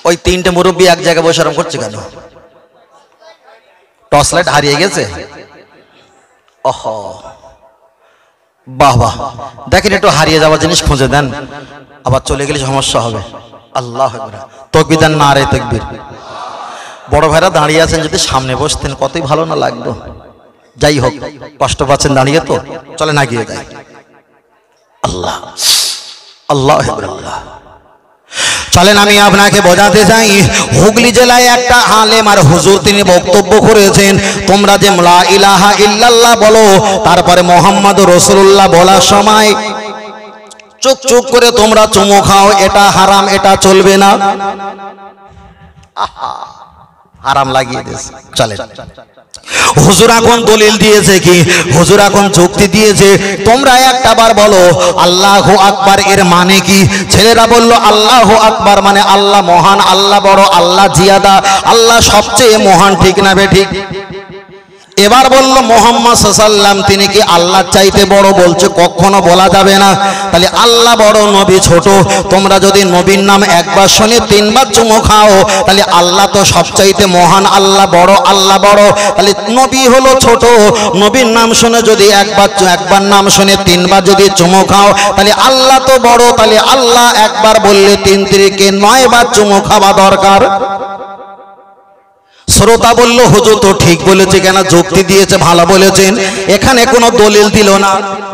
ওই 3টে মুরব্বী এক জায়গায় বসে আরাম করছে কেন? টর্চ লাইট হারিয়ে গেছে। ওহ বাহ বাহ, দেখেন একটু হারিয়ে যাওয়া জিনিস খুঁজে দেন, আবার চলে গেলে সমস্যা হবে। আল্লাহু আকবার, তাকবীর দেন, নারে তাকবীর। বড় ভাইরা দাঁড়িয়ে আছেন, যদি সামনে বসতেন কতই ভালো না লাগতো। যাই হোক, কষ্ট পাচ্ছেন দাঁড়িয়ে, তো চলে না গিয়ে যাই। আল্লাহ আল্লাহু আকবার, আল্লাহ। চলেন আমি আপনাকে বোঝাতে চাই, হুগলি জেলায় একটা আলেম আর হুজুর তিনি বক্তব্য করেছেন, তোমরা যে লা ইলাহা ইল্লাল্লাহ বলো, তারপরে মুহাম্মাদুর রাসূলুল্লাহ বলার সময় চুপ চুপ করে তোমরা চুমু খাও, এটা হারাম, এটা চলবে না। হারাম লাগিয়ে দিয়েছে। চলেন, হুজুর এখন দলিল দিয়েছে কি? হুজুর এখন যুক্তি দিয়েছে, তোমরা একটা বার বলো আল্লাহু আকবার, এর মানে কি? ছেলেরা বলল আল্লাহু আকবার মানে আল্লাহ মহান, আল্লাহ বড়, আল্লাহ জিয়াদা, আল্লাহ সবচেয়ে মহান, ঠিক না বে ঠিক? এবার বলল মুহাম্মদ সাল্লাল্লাহু তিনি কি আল্লাহর চাইতে বড়? বলছে কখনো বলা যাবে না। তাহলে আল্লাহ বড়, নবী ছোট। তোমরা যদি নবীর নাম একবার শুনে তিনবার চুমু খাও, তাহলে আল্লাহ তো সবচাইতে মহান, আল্লাহ বড়, আল্লাহ বড়। তাহলে নবী হলো ছোট। নবীর নাম শুনে যদি একবার নাম শুনে তিনবার যদি চুমু খাও, তাহলে আল্লাহ তো বড়। তাহলে আল্লাহ একবার বললে 3 তিরিকে 9 বার চুমু খাওয়া দরকার। শ্রোতা বলল হুজুর তো ঠিক বলেছে, কেন যুক্তি দিয়েছে, ভালো বলেছেন, এখানে কোনো দলিল দিল না,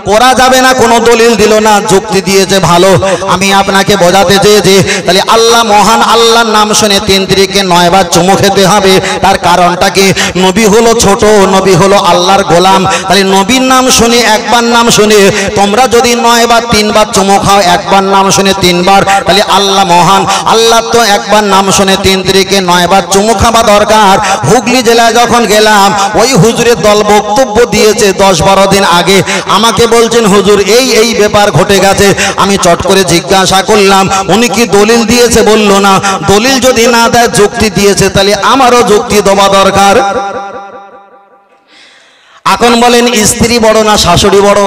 করা যাবে না, কোনো দলিল দিল না, যুক্তি দিয়েছে ভালো। আমি আপনাকে বোঝাতে চেয়েছি তাহলে আল্লাহ মহান, আল্লাহর নাম শুনে 3 তিরিকে 9 বার চুমু খেতে হবে। তার কারণটা কি? নবী হলো ছোট, নবী হলো আল্লাহর গোলাম। তাহলে নবীর নাম শুনে একবার নাম শুনে তোমরা যদি 9 বার 3 বার চুমু খাও, একবার নাম শুনে 3 বার, তাহলে আল্লাহ মহান, আল্লাহ তো একবার নাম শুনে 3 তিরিকে 9 বার চুমু খাওয়া দরকার। হুগলি জেলায় যখন গেলাম, ওই হুজুরের দল বক্তব্য দিয়েছে 10-12 দিন আগে, আমাকে বলছেন হুজুর এই ব্যাপার ঘটে গেছে। আমি চট করে জিজ্ঞাসা করলাম উনি কি দলিল দিয়েছে? বলল না। দলিল যদি না দেয়, যুক্তি দিয়েছে, তাহলে আমারও যুক্তি দেওয়া দরকার। এখন বলেন স্ত্রী বড় না শাশুড়ি বড়?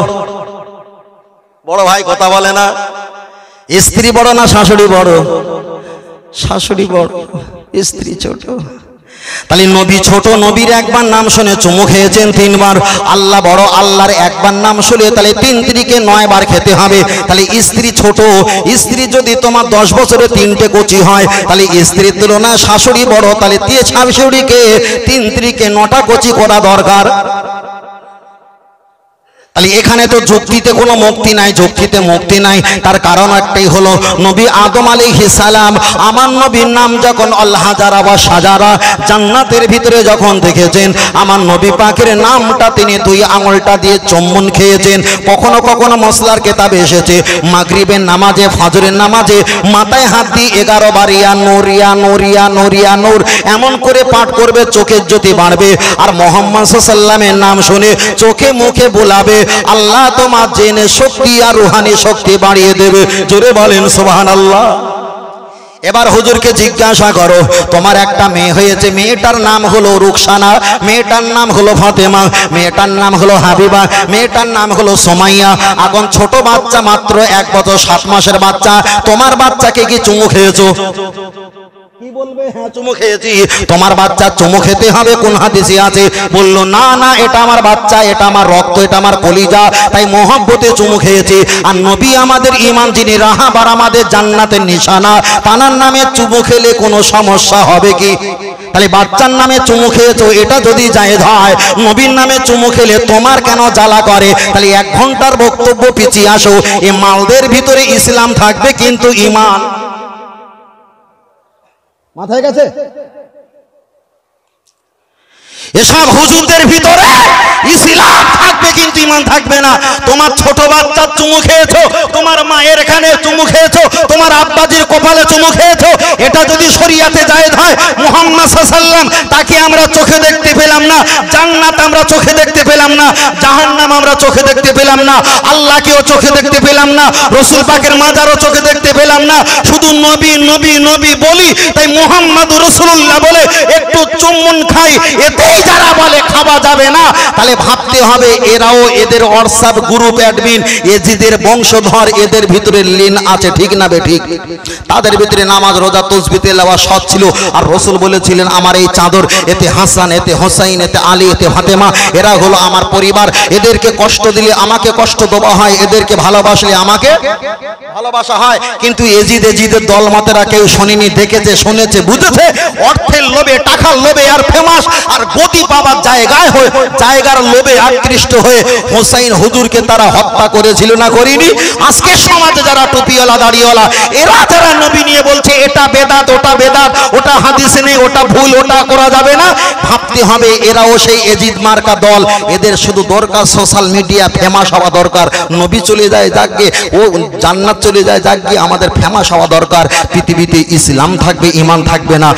বড় ভাই কথা বলে না। স্ত্রী বড় না শাশুড়ি বড়? শাশুড়ি বড়, স্ত্রী ছোট। তাহলে নবী ছোট, নবীর একবার নাম শুনে চুমু খেয়েছেন 3 বার। আল্লাহ বড়, আল্লাহর একবার নাম শুনে তাহলে 3 তিরিকে 9 বার খেতে হবে। তাহলে স্ত্রী ছোট। স্ত্রী যদি তোমার 10 বছরে 3টে কচি হয়, তাহলে স্ত্রীর তুলনায় শাশুড়ি বড়। তাহলে শাশুড়িকে 3 তিরিকে 9টা কচি করা দরকার। তাহলে এখানে তো যুক্তিতে কোনো মুক্তি নাই, যুক্তিতে মুক্তি নাই। তার কারণ একটাই হলো নবী আদম আলাইহিস সালাম, আমার নবীর নাম যখন আল্লাহ যারা বা সাজারা জান্নাতের ভিতরে যখন দেখেছেন, আমার নবী পাকের নামটা তিনি 2 আঙুলটা দিয়ে চুম্বন খেয়েছেন। কখনো কখনো মসলার কেতাবে এসেছে মাগরিবের নামাজে, ফজরের নামাজে মাথায় হাত দিয়ে 11 বার ইয়া নূর ইয়া নূর ইয়া নূর ইয়া নূর এমন করে পাঠ করবে, চোখের জ্যোতি বাড়বে। আর মুহাম্মদ সাল্লাল্লাহু আলাইহি ওয়াসাল্লামের নাম শুনে চোখে মুখে বলাবে, আল্লাহ তোমার জেনে শক্তি আর রুহানি শক্তি বাড়িয়ে দেবে। জোরে বলেন সুবহানাল্লাহ। এবার হুজুরকে জিজ্ঞাসা করো, তোমার একটা মেয়ে হয়েছে, মেয়েটার নাম হলো রুকসানা, মেয়েটার নাম হলো ফাতেমা, মেয়েটার নাম হলো হাবিবা, মেয়েটার নাম হলো সুমাইয়া। এখন ছোট বাচ্চা, মাত্র 1 বছর 7 মাসের বাচ্চা, তোমার বাচ্চাকে কি চুমু খেয়েছো? কি বলবে? হ্যাঁ চুমু খেয়েছি। তোমার বাচ্চা চুমু খেতে হবে, কোন হাদিসে আছে? বলল না না, এটা আমার বাচ্চা, এটা আমার রক্ত, এটা আমার কলিজা, তাই মহব্বতে চুমু খেয়েছি। আর নবী আমাদের ঈমান, যিনি রাহাবার আমাদের জান্নাতের নিশানা, তার নামে চুমু খেলে কোনো সমস্যা হবে কি? তাহলে বাচ্চার নামে চুমু খেয়েছো, এটা যদি জায়েজ হয়, নবীর নামে চুমু খেলে তোমার কেন জ্বালা করে? তাহলে 1 ঘন্টার বক্তব্য পিছিয়ে আসো। এই মালদের ভিতরে ইসলাম থাকবে কিন্তু ঈমান মাথায় গেছে। এসব হুজুরদের ভিতরে ইসলাম থাকবে কিন্তু ঈমান থাকবে না। তোমার ছোট বাচ্চার চুমু খেয়েছো, তোমার মায়ের এখানে চুমু খেয়েছো, তোমার আব্বাজির কপালে চুমু খেয়েছো, এটা যদি শরীয়তে জায়েজ হয়, মুহাম্মদ সাল্লাল্লাহু আলাইহি ওয়াসাল্লাম তাকে আমরা চোখে দেখতে পেলাম না, জান্নাত আমরা চোখে দেখতে পেলাম না, জাহান্নাম আমরা চোখে দেখতে পেলাম না, আল্লাহকেও চোখে দেখতে পেলাম না, রাসূল পাকের মাজারও চোখে দেখতে পেলাম না, শুধু নবী নবী নবী বলি। তাই মুহাম্মদ রাসূলুল্লাহ বলে একটু চুম্বন খাই, এতেই যারা বলে খাওয়া যাবে না, তাহলে ভাবতে হবে এরাও এদের হোয়াটসঅ্যাপ গ্রুপ অ্যাডমিন, এজিদের বংশধর, এদের ভিতরে লিন আছে, ঠিক না বে ঠিক? তাদের ভিতরে নামাজ রোজা তাসবিহ তেলাওয়াত সৎ ছিল। আর রাসূল বলেছিলেন আমার এই চাদর, এতে হাসান, এতে হোসাইন, এতে আলী, এতে ফাতেমা, এরা হলো আমার পরিবার। এদেরকে কষ্ট দিলে আমাকে কষ্ট দেওয়া হয়, এদেরকে ভালোবাসলে আমাকে ভালোবাসা হয়। কিন্তু এজিদের দলমতেরা কেউ শোনেনি, দেখেছে, শুনেছে, বুঝেছে, অর্থের লোভে, টাকার লোভে আর ফেমাস আর গতি পাবার জায়গার লোভে আকৃষ্ট হয়ে হোসাইন হুজুরকে তারা হত্যা করেছিল না করিনি? আজকে সমাজে যারা টুপিওয়ালা দাড়িওয়ালা, এরা যারা নবী নিয়ে বলছে এটা বেদাত, ওটা বেদাত, ওটা হাদিসে নেই, ওটা ভুল, ওটা করা যাবে না, ভাবতে হবে এরাও সেই এজিদ মার্কা দল। এদের শুধু দরকার সোশ্যাল মিডিয়া ফেমাস হওয়া দরকার। নবী চলে যায় যাকগে, ও জান্নাত চলে যায় যাকগে, আমাদের ফেমাস হওয়া দরকার। পৃথিবীতে ইসলাম থাকবে, ঈমান থাকবে না।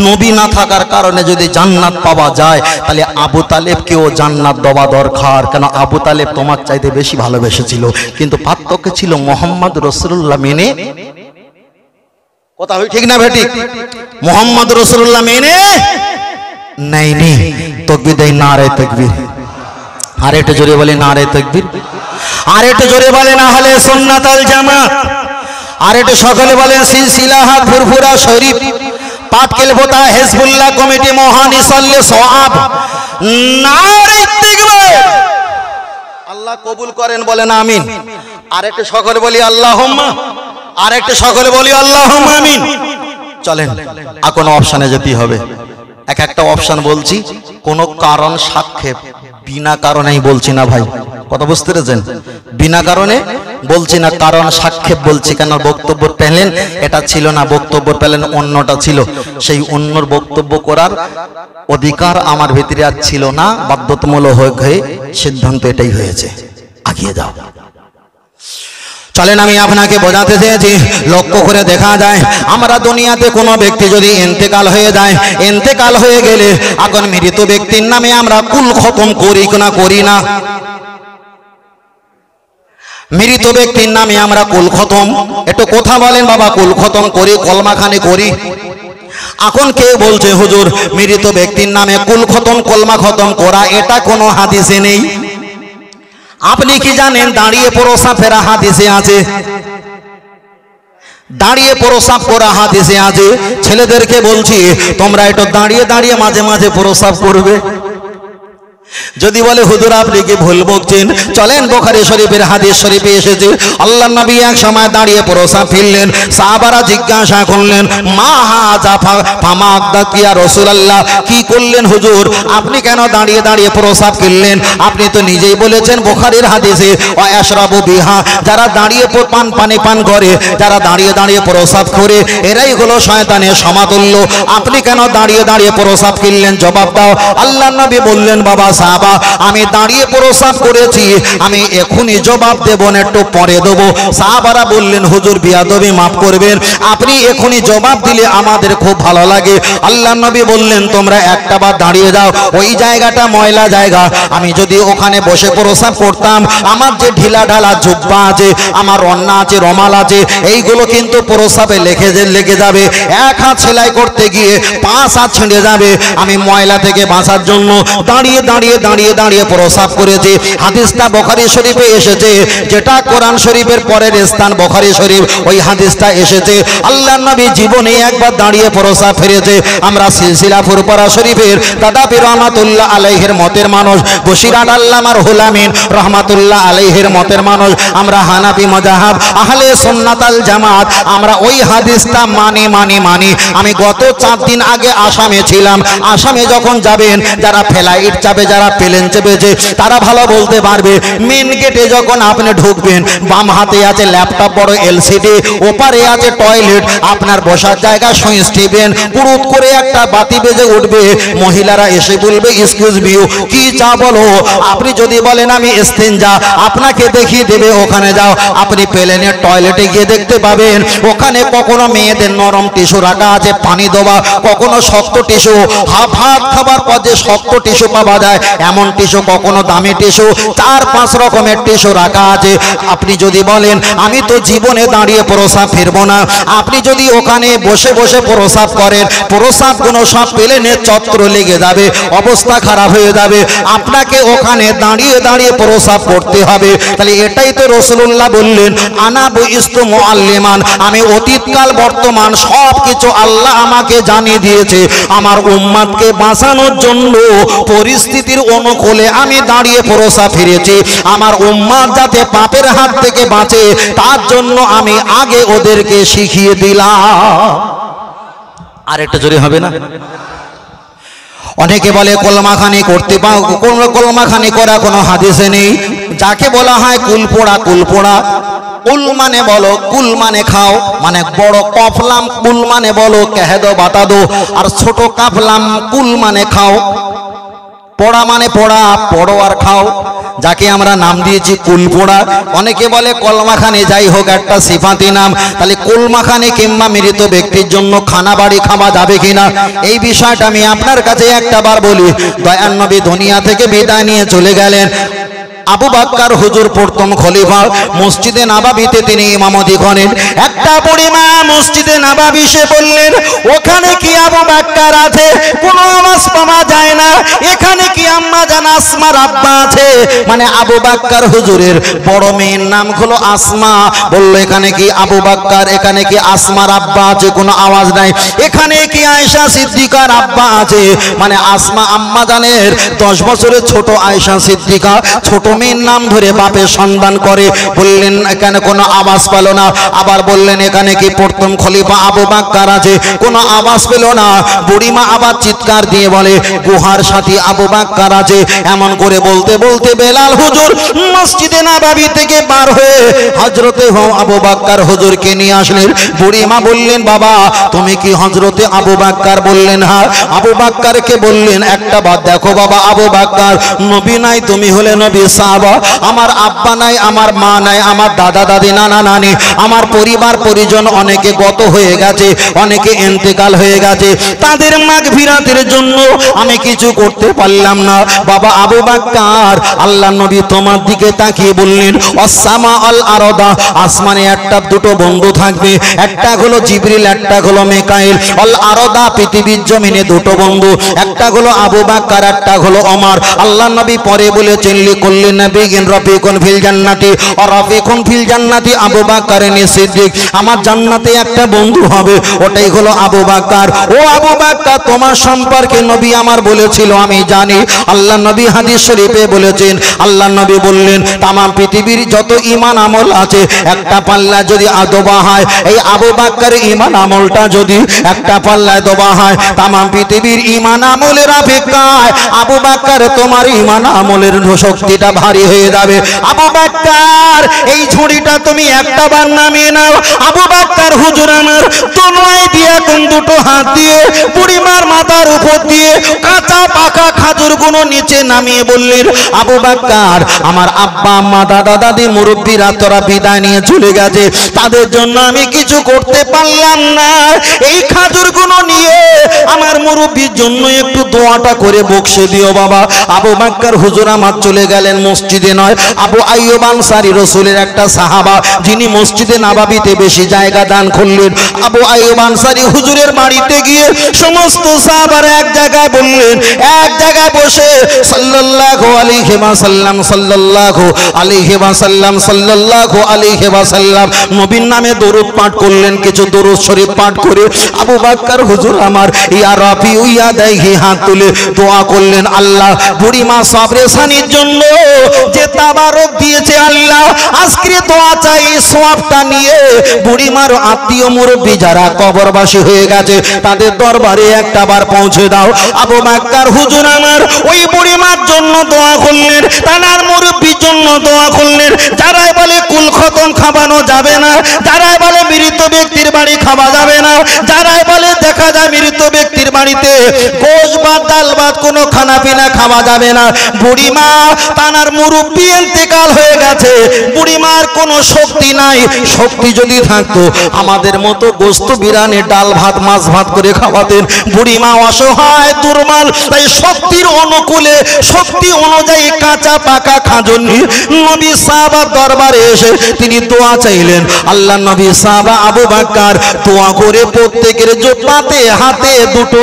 নবী না থাকার কারণে যদি জান্নাত পাওয়া যায়, তাহলে আবু তালেবকেও জান্নাত দেওয়া দরকার। কেন? আবু তালেব তোমার চাইতে বেশি ভালোবেসেছিল, কিন্তু পার্থক্য ছিল মুহাম্মদ রাসূলুল্লাহ মেনে, কথা হয় ঠিক না বেটি? মুহাম্মদ রাসূলুল্লাহ মেনে নেয়নি, তকবীর দেয় নারে তাকবীর। আর একটু জোরে বলে নারে তাকবীর। আর একটু জোরে বলেন আহলে সুন্নাত ওয়াল জামাত। আর একটু সকলে বলেন সিলসিলাহাত ফুরফুরা শরীফ পাটকেল ভোতা হিজবুল্লাহ কমিটি মহানিসল্লে সওয়াব নারে তাকবীর। আল্লাহ কবুল করেন বলেন আমিন। আর একটু সকলে বলি আল্লাহুম্মা। আর একটু সকলে বলি আল্লাহুম্মা আমিন। চলেন আর কোন অপশনে যেতে হবে। এক একটা অপশন বলছি, কোন কারণ সাক্ষেপ, বিনা কারণেই বলছি না ভাই, কথা বুঝতে পেরেছেন? বিনা কারণে বলছি না, কারণ সাক্ষেপ বলছি। কেন বক্তব্য পেলেন এটা ছিল না, বক্তব্য পেলেন অন্যটা ছিল। সেই অন্যর বক্তব্য করার অধিকার আমার ভিতরে আর ছিল না, বাধ্যতামূলক হয়ে সিদ্ধান্ত এটাই হয়েছে। আগিয়ে যাও। চলেন আমি আপনাকে বোঝাতে চেয়েছি, লক্ষ্য করে দেখা যায় আমরা দুনিয়াতে কোনো ব্যক্তি যদি ইন্তেকাল হয়ে যায়, ইন্তেকাল হয়ে গেলে এখন মৃত ব্যক্তির নামে আমরা কুল খতম করি না করি না? মৃত ব্যক্তির নামে আমরা কুল খতম, একটু কথা বলেন বাবা, কুল খতম করি, কলমাখানি করি। এখন কেউ বলছে হুজুর মৃত ব্যক্তির নামে কুল খতম কলমা খতম করা এটা কোনো হাদিসে নেই। আপনি কি জানেন দাঁড়িয়ে প্রসাব ফেরা হাদিসে আছে? দাঁড়িয়ে প্রসাব করা হাদিসে আছে। ছেলেদেরকে বলছি তোমরা একটু দাঁড়িয়ে দাঁড়িয়ে মাঝে মাঝে প্রসাব করবে। যদি বলে হুজুর আপনি কি ভুল বলছেন, চলেন বুখারী শরীফের হাদিস শরীফে এসেছে আল্লাহর নবী এক সময় দাঁড়িয়ে প্রসাব ফেললেন। সাহাবারা জিজ্ঞাসা করলেন মা হাযা ফামা আকদাকি ইয়া রাসূলুল্লাহ, কি করলেন হুজুর, আপনি কেন দাঁড়িয়ে দাঁড়িয়ে প্রসাব ফেললেন? আপনি তো নিজেই বলেছেন বুখারীর হাদিসে ওয়া আশরাবু বিহা, যারা দাঁড়িয়ে পানি পান করে, যারা দাঁড়িয়ে দাঁড়িয়ে প্রসাব করে এরাই হলো শয়তানের সমাতুল্য। আপনি কেন দাঁড়িয়ে দাঁড়িয়ে প্রসাব ফেললেন? জবাব দাও। আল্লাহর নবী বললেন বাবা সাহাবা আমি দাঁড়িয়ে প্রসাব করেছি, আমি এখনই জবাব দেব না, একটু পরে দেব। সাহাবারা বললেন হুজুর বিয়াদবি মাফ করবেন, আপনি এখনই জবাব দিলে আমাদের খুব ভালো লাগে। আল্লাহর নবী বললেন তোমরা একটা বার দাঁড়িয়ে যাও, ওই জায়গাটা ময়লা জায়গা, আমি যদি ওখানে বসে প্রসাব করতাম আমার যে ঢিলা ঢালা জুব্বা আছে, আমার রন্না আছে, রমাল আছে, এইগুলো কিন্তু প্রসাবে লেগে যাবে। এক হাত সেলাই করতে গিয়ে 5 হাত ছিঁড়ে যাবে। আমি ময়লা থেকে বাঁচার জন্য দাঁড়িয়ে দাঁড়িয়ে দাঁড়িয়ে দাঁড়িয়ে প্রসাব করেছি। হাদিসটা বুখারী শরীফে এসেছে, যেটা কোরআন শরীফের পরের স্থান বুখারী শরীফ, ওই হাদিসটা এসেছে আল্লাহর নবী জীবনে একবার দাঁড়িয়ে প্রসাব ফেলেছে। আমরা সিলসিলা ফুরফুরা শরীফের দাদা পীর রহমাতুল্লাহ আলাইহির মতের মানুষ, বসিরাট আল্লামার হুলামিন রহমাতুল্লাহ আলাইহির মতের মানুষ, আমরা হানাফি মাযহাব আহলে সুন্নাত ওয়াল জামাত, আমরা ওই হাদিসটা মানি। আমি গত 4 দিন আগে আসামে ছিলাম। আসামে যখন যাবেন, যারা ফ্লাইট চাপে, যারা প্লেন চেপেছে তারা ভালো বলতে পারবে, মেন গেটে যখন আপনি ঢুকবেন বাম হাতে আছে ল্যাপটপ বড় এলসিডি, ওপারে আছে টয়লেট, আপনার বসার জায়গা সুইচ টিপবেন, পুরুত করে একটা বাতি বেজে উঠবে, মহিলারা এসে বলবে এক্সকিউজ মি কি চা বলো। আপনি যদি বলেন আমি ইস্তেঞ্জা, আপনাকে দেখিয়ে দেবে ওখানে যাও। আপনি প্লেনের টয়লেটে গিয়ে দেখতে পাবেন ওখানে কখনো মেয়েদের নরম টিস্যু রাখা আছে পানি দেওয়া, কখনো শক্ত টিস্যু, ভাত খাবার পর যে শক্ত টিস্যু পাওয়া যায় এমন টিস্যু, কখনো দামি টিস্যু, 4-5 রকমের টিস্যু রাখা আছে। আপনি যদি বলেন আমি তো জীবনে দাঁড়িয়ে প্রসাব ফিরবো না, আপনি যদি ওখানে বসে বসে প্রসাব করেন, প্রসাব গুলো সব প্লেনের চত্র লেগে যাবে, অবস্থা খারাপ হয়ে যাবে। আপনাকে ওখানে দাঁড়িয়ে দাঁড়িয়ে প্রসাব করতে হবে। তাহলে এটাই তো রাসূলুল্লাহ বললেন আনা বুইস্তু মুআল্লিমান, আমি অতীতকাল বর্তমান সব কিছু আল্লাহ আমাকে জানিয়ে দিয়েছে। আমার উম্মতকে বাঁচানোর জন্য পরিস্থিতির অনুকূলে আমি দাঁড়িয়ে প্রসাব ফিরেছি। আমার উম্মত যাতে পাপের হাত থেকে বাঁচে তার জন্য আমি আগে ওদেরকে শিখিয়ে দিলাম। আর একটু জোরে হবে না? অনেকে বলে কলমাখানি করতে পাও, কলমাখানি করা কোনো হাদিসে নেই। যাকে বলা হয় কুলপোড়া, কুল মানে বলো, কুল মানে খাও, মানে বড় কফলাম কুল মানে বলো কেহেদো বাতাদো, আর ছোট কাফলাম কুল মানে খাও। পোড়া মানে পড়ো আর খাও, যাকে আমরা নাম দিয়েছি কুলপোড়া। অনেকে বলে কলমাখানি, যাই হোক একটা সিফাতি নাম। তাহলে কলমাখানি কিংবা মৃত ব্যক্তির জন্য খানা বাড়ি খাওয়া যাবে কিনা, এই বিষয়টা আমি আপনার কাছে একটা বার বলি। দয়ার নবী দুনিয়া থেকে বিদায় নিয়ে চলে গেলেন। আবু বকর হুজুর প্রথম খলিফা, মসজিদে নববীতে তিনি ইমামতি করেন। একটা পরিমাণ মসজিদে নববী সে বললেন ওখানে কি আবু বকর আছে? কোনো আওয়াজ পাওয়া যায় না। এখানে কি আম্মা জান আসমার আব্বা আছে? মানে আবু বকর হুজুরের বড় মেয়ের নাম হলো আসমা। বলল এখানে কি আবু বকর, এখানে কি আসমার আব্বা আছে? কোনো আওয়াজ নাই। এখানে কি আয়েশা সিদ্দিকার আব্বা আছে? মানে আসমা আম্মা জানের 10 বছরের ছোট আয়েশা সিদ্দিকা ছোট মেয়ের নাম ধরে বাপের সন্ধান করে। বললেন এখানে কোনো আওয়াজ পেল না। আবার বললেন এখানে কি প্রথম খলিফা আবু বকর আছে? কোনো আওয়াজ পেল না। বুড়িমা আবার চিৎকার দিয়ে বলে গুহার সাথী আবু বকর আছে। এমন করে বলতে বলতে বেলাল হুজুর মসজিদে নববী থেকে বার হয়ে হযরতে আবু বকর হুজুরকে নিয়ে আসলেন। বুড়িমা বললেন বাবা তুমি কি হযরতে আবু বকর? বললেন হ্যাঁ। আবু বকরকে বললেন একটা বাত দেখো বাবা আবু বকর নবী নাই, তুমি হলে নবী সাহাবা। আমার আব্বা নাই, আমার মা নাই, আমার দাদা দাদি নানা নানি, আমার পরিবার পরিজন অনেকে গত হয়ে গেছে, অনেকে ইন্তেকাল হয়ে গেছে। তাদের মাগফিরাতের জন্য আমি কিছু করতে পারলাম না। বাবা আবু বকর আল্লাহর নবী তোমার দিকে তাকিয়ে বললেন আসসামা আল আরদা, আসমানে একটা দুটো বন্ধু থাকবে, একটা হলো জিবরিল, একটা হলো মিকাইল। আল আরদা পৃথিবীর জমিনে দুটো বন্ধু, একটা হলো আবু বকর, একটা হলো ওমর। আল্লাহর নবী পরে বলেছেন লিকুল্লি নাবিয়্যিন রাফিকুন ফিল জান্নাতি ওয়া রাফিকুন ফিল জান্নাতি আবু বকর সিদ্দিক। আমার জান্নাতে একটা বন্ধু হবে, ওটাই হলো আবু বকর। ও আবু বকর তোমার সম্পর্কে নবী আমার বলেছিল আমি জানি। আল্লাহর নবী হাদিস শরীফে বলেছেন, আল্লাহর নবী বললেন তাম পৃথিবীর যত ঈমান আমল আছে একটা পাল্লা যদি দোবা হয়, এই আবু বকরের ঈমান আমলটা যদি একটা পাল্লায় দোবা হয়, তাম পৃথিবীর ঈমান আমলের অপেক্ষায় আবু বকর তোমার ঈমান আমলের শক্তিটা ভারী হয়ে যাবে। আবু বকর এই ঝুড়িটা তুমি একটা বার নামিয়ে নাও। আবু বকর হুজুর আমার তলোয়ার দিয়ে কোন দুটো হাত দিয়ে বুড়িমার মাথার উপর দিয়ে কাঁচা পাকা খাজুরগুলো নিচে নামিয়ে বললেন আবু বকর আমার আব্বা আম্মা দাদা দাদি মুরব্বীরা তোরা বিদায় নিয়ে চলে গেছে, তাদের জন্য আমি কিছু করতে পারলাম না। এই খাজুরগুলো নিয়ে আমার মুরব্বীর জন্য একটু দোয়াটা করে বকশে দিও বাবা। আবু বকর হুজুর আমার চলে গেলেন মসজিদে নয়, আবু আইয়ুব আনসারী রাসূলের একটা সাহাবা যিনি মসজিদে নববীতে বেশি জায়গা দান করলেন। আবু আইয়ুব আনসারী হুজুরের বাড়িতে গিয়ে সমস্ত সাহাবারা এক জায়গায় বললেন, এক জায়গায় বসে সাল্লাল্লাহু আলাইহি ওয়াসাল্লাম সাল্লাল্লাহু আলাইহি ওয়াসাল্লাম সাল্লাল্লাহু আলাইহি ওয়াসাল্লাম নবীর নামে দরুদ পাঠ করলেন। কিছু দরুদ শরীফ পাঠ করে আবু বকর হুজুর আমার ইয়া রাফি ইয়া দাইহি হাত তুলে দোয়া করলেন আল্লাহ বুড়িমা সাবরেসানির জন্য যে তাবারক দিয়েছে আল্লাহ আজকে দোয়া চাই সওয়াবটা নিয়ে বুড়িমার আত্মীয় মুরব্বি যারা কবরবাসী হয়ে গেছে তাদের দরবারে একটা বার পৌঁছে দাও। আবু বকর হুজুর আমার ওই বুড়িমার জন্য দোয়া করলেন, তার মুরব্বির জন্য দোয়া করলেন। যারাই বলে কুল খতম খাওয়ানো যাবে না, যারাই বলে মৃত ব্যক্তির বাড়ি খাওয়া যাবে না, যারাই বলে দেখা যায় মৃত ব্যক্তির বাড়িতে গোশ ভাত ডাল ভাত কোনো খানা পিনা খাওয়া যাবে না। বুড়িমা তার মুরব্বি ইন্তেকাল হয়ে গেছে, বুড়িমার কোনো শক্তি নাই। শক্তি যদি থাকতো আমাদের মতো গোস্ত বিরানি ডাল ভাত মাছ ভাত করে খাওয়াতেন। বুড়িমা অসহায় দুর্বল, তাই শক্তির অনুকূলে শক্তি অনুযায়ী কাঁচা পাকা খাজুর নিয়ে নবী সাহাবার দরবারে এসে তিনি দোয়া চাইলেন। আল্লাহ নবী সাহাবা আবু বকর দোয়া করে প্রত্যেকের জোপাতে হাতে দুটো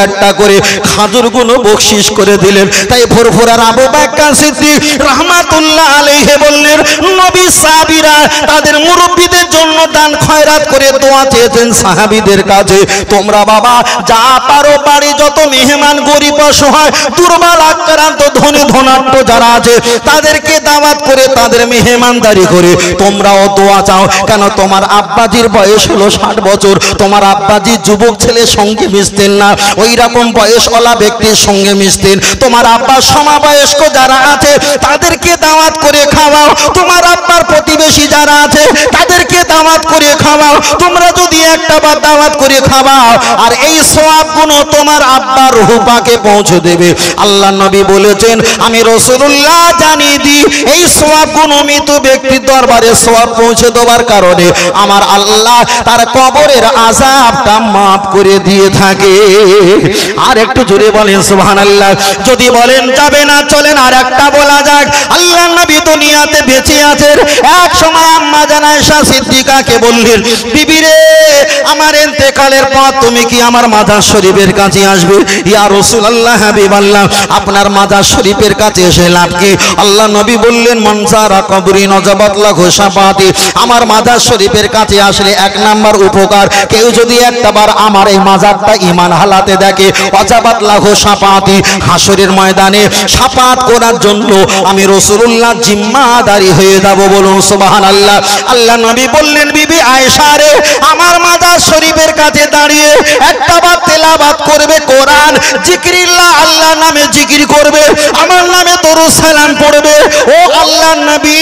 একটা করে খাজুরগুলো বকশিশ করে দিলেন। তাই ফুরফুরার আবু বকর সিদ্দিক রাহমাতুল্লাহ আলাইহি বললেন নবী সাহাবীরা তাদের মুরব্বিদের জন্য দান খয়রাত করে দোয়া চেয়েছেন সাহাবীদের কাছে। তোমরা বাবা যা পারো বাড়ি যত মেহমান গরিব অসহায় দুর্বল আক্রান্ত ধনী ধনাঢ্য যারা আছে তাদেরকে দাওয়াত করে তাদের মেহমানদারি করে তোমরাও দোয়া চাও। কেন তোমার আব্বাজির বয়স হলো 60 বছর, তোমার আব্বাজি যুবক ছেলের সঙ্গে মিশতেন না, ওই রকম বয়সওয়ালা ব্যক্তির সঙ্গে মিশতেন। তোমার আব্বার সমবয়স্ক যারা আছে তাদেরকে দাওয়াত করে খাওয়াও। তোমার আব্বার প্রতিবেশী যারা আছে তাদেরকে দাওয়াত করে খাওয়াও। তোমরা যদি একটা একটা বার দাওয়াত করে খাওয়াও, আর এই সওয়াবগুলো তোমার আব্বার রূহ পাকে পৌঁছে দেবে। আল্লাহ নবী বলেছেন, আমি রাসূলুল্লাহ জানিয়ে দিই, এই সওয়াবগুলো মৃত ব্যক্তির দরবারে সওয়াব পৌঁছে দেওয়ার কারণে আমার আল্লাহ তার কবরের আযাবটা মাফ করে দিয়ে থাকে। আর একটু জোরে বলেন সুবহানাল্লাহ। যদি বলেন যাবে না, চলেন আর একটা বলা যাক। আল্লাহ নবী দুনিয়াতে বেঁচে আছেন, এক সময় আম্মা জান আয়েশা সিদ্দিকাকে বললেন, বিবি রে, আমার ইন্তেকালের পর তুমি কি আমার মাজার শরীফের কাছে আসবে? ইয়া রাসূলুল্লাহ, হাবিবাল্লাহ, আপনার মাজার শরীফের কাছে এসে লাভ কি? আল্লাহ নবী বললেন, মানজারা কবরি নজাবাত লাহু শাফাতি, আমার মাজার শরীফের কাছে আসলে এক নাম্বার উপকার, কেউ যদি একটা বার আমার এই মাজারটা ঈমান হালাতে দেখে, ওয়াজাবাত লাহু শাফাতি, হাসরের ময়দানে শাফাত করার জন্য আমি রাসূলুল্লাহ জিম্মাদারি হয়ে যাব। বলুন সুবহানাল্লাহ। আল্লাহ নবী বললেন, বিবি আয়েশা রে, আমার মাজার শরীফের কাছে দাঁড়িয়ে একটা বার তেলাওয়াত করবে কোরআন, জিকিরিল্লাহ, আল্লাহ নামে জিকির করবে, আমার নামে দরুদ সালাম পড়বে। ও আল্লাহ নবী,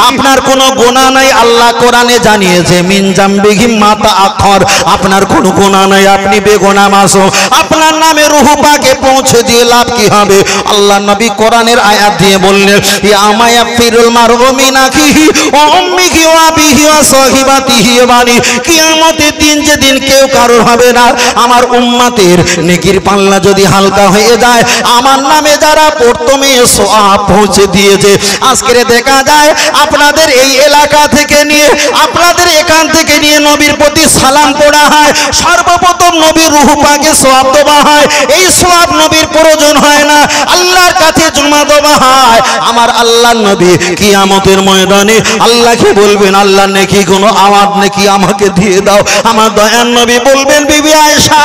আপনার কোনো গুনাহ নাই, আল্লাহ কোরআনে জানিয়েছে, মিন জামবিহি মা তাআখর, আপনার কোনো গুনাহ নাই, আপনি বেগুনাহ মাসুম, আপনার নামে রূহ পাকে পৌঁছে দিয়ে লাভ কি হবে? আল্লাহ নবী কোরআনের আয়াত দিয়ে বললেন, ইয়া মায়াফিরুল মারউ মিন আখিহি ওয়া উম্মিহি ওয়া আবিহি ওয়া সাহিবাতিহি ওয়া বানি, কিয়ামতের দিন যেদিন কেউ কারোর হবে না, আমার উম্মতের নেকির পাল্লা যদি হালকা হয়ে যায়, আমার নামে যারা প্রথমে সওয়াব পৌঁছে দিয়েছে। আজকে দেখা যায় আপনাদের এই এলাকা থেকে নিয়ে, আপনাদের এখান থেকে নিয়ে নবীর প্রতি সালাম পড়া হয়, সর্বপ্রথম নবীর রূহ পাকে সওয়াব দেওয়া হয়। এই সওয়াব নবীর প্রয়োজন হয় না, আল্লাহর কাছে জমা দেওয়া হয়। আমার আল্লাহর নবী কিয়ামতের ময়দানে আল্লাহকে বলবেন, আল্লাহ নেকি কোনো আমার নেকি আমাকে দিয়ে দাও। আমার দয়ার নবী বলবেন, বিবি আয়েশা,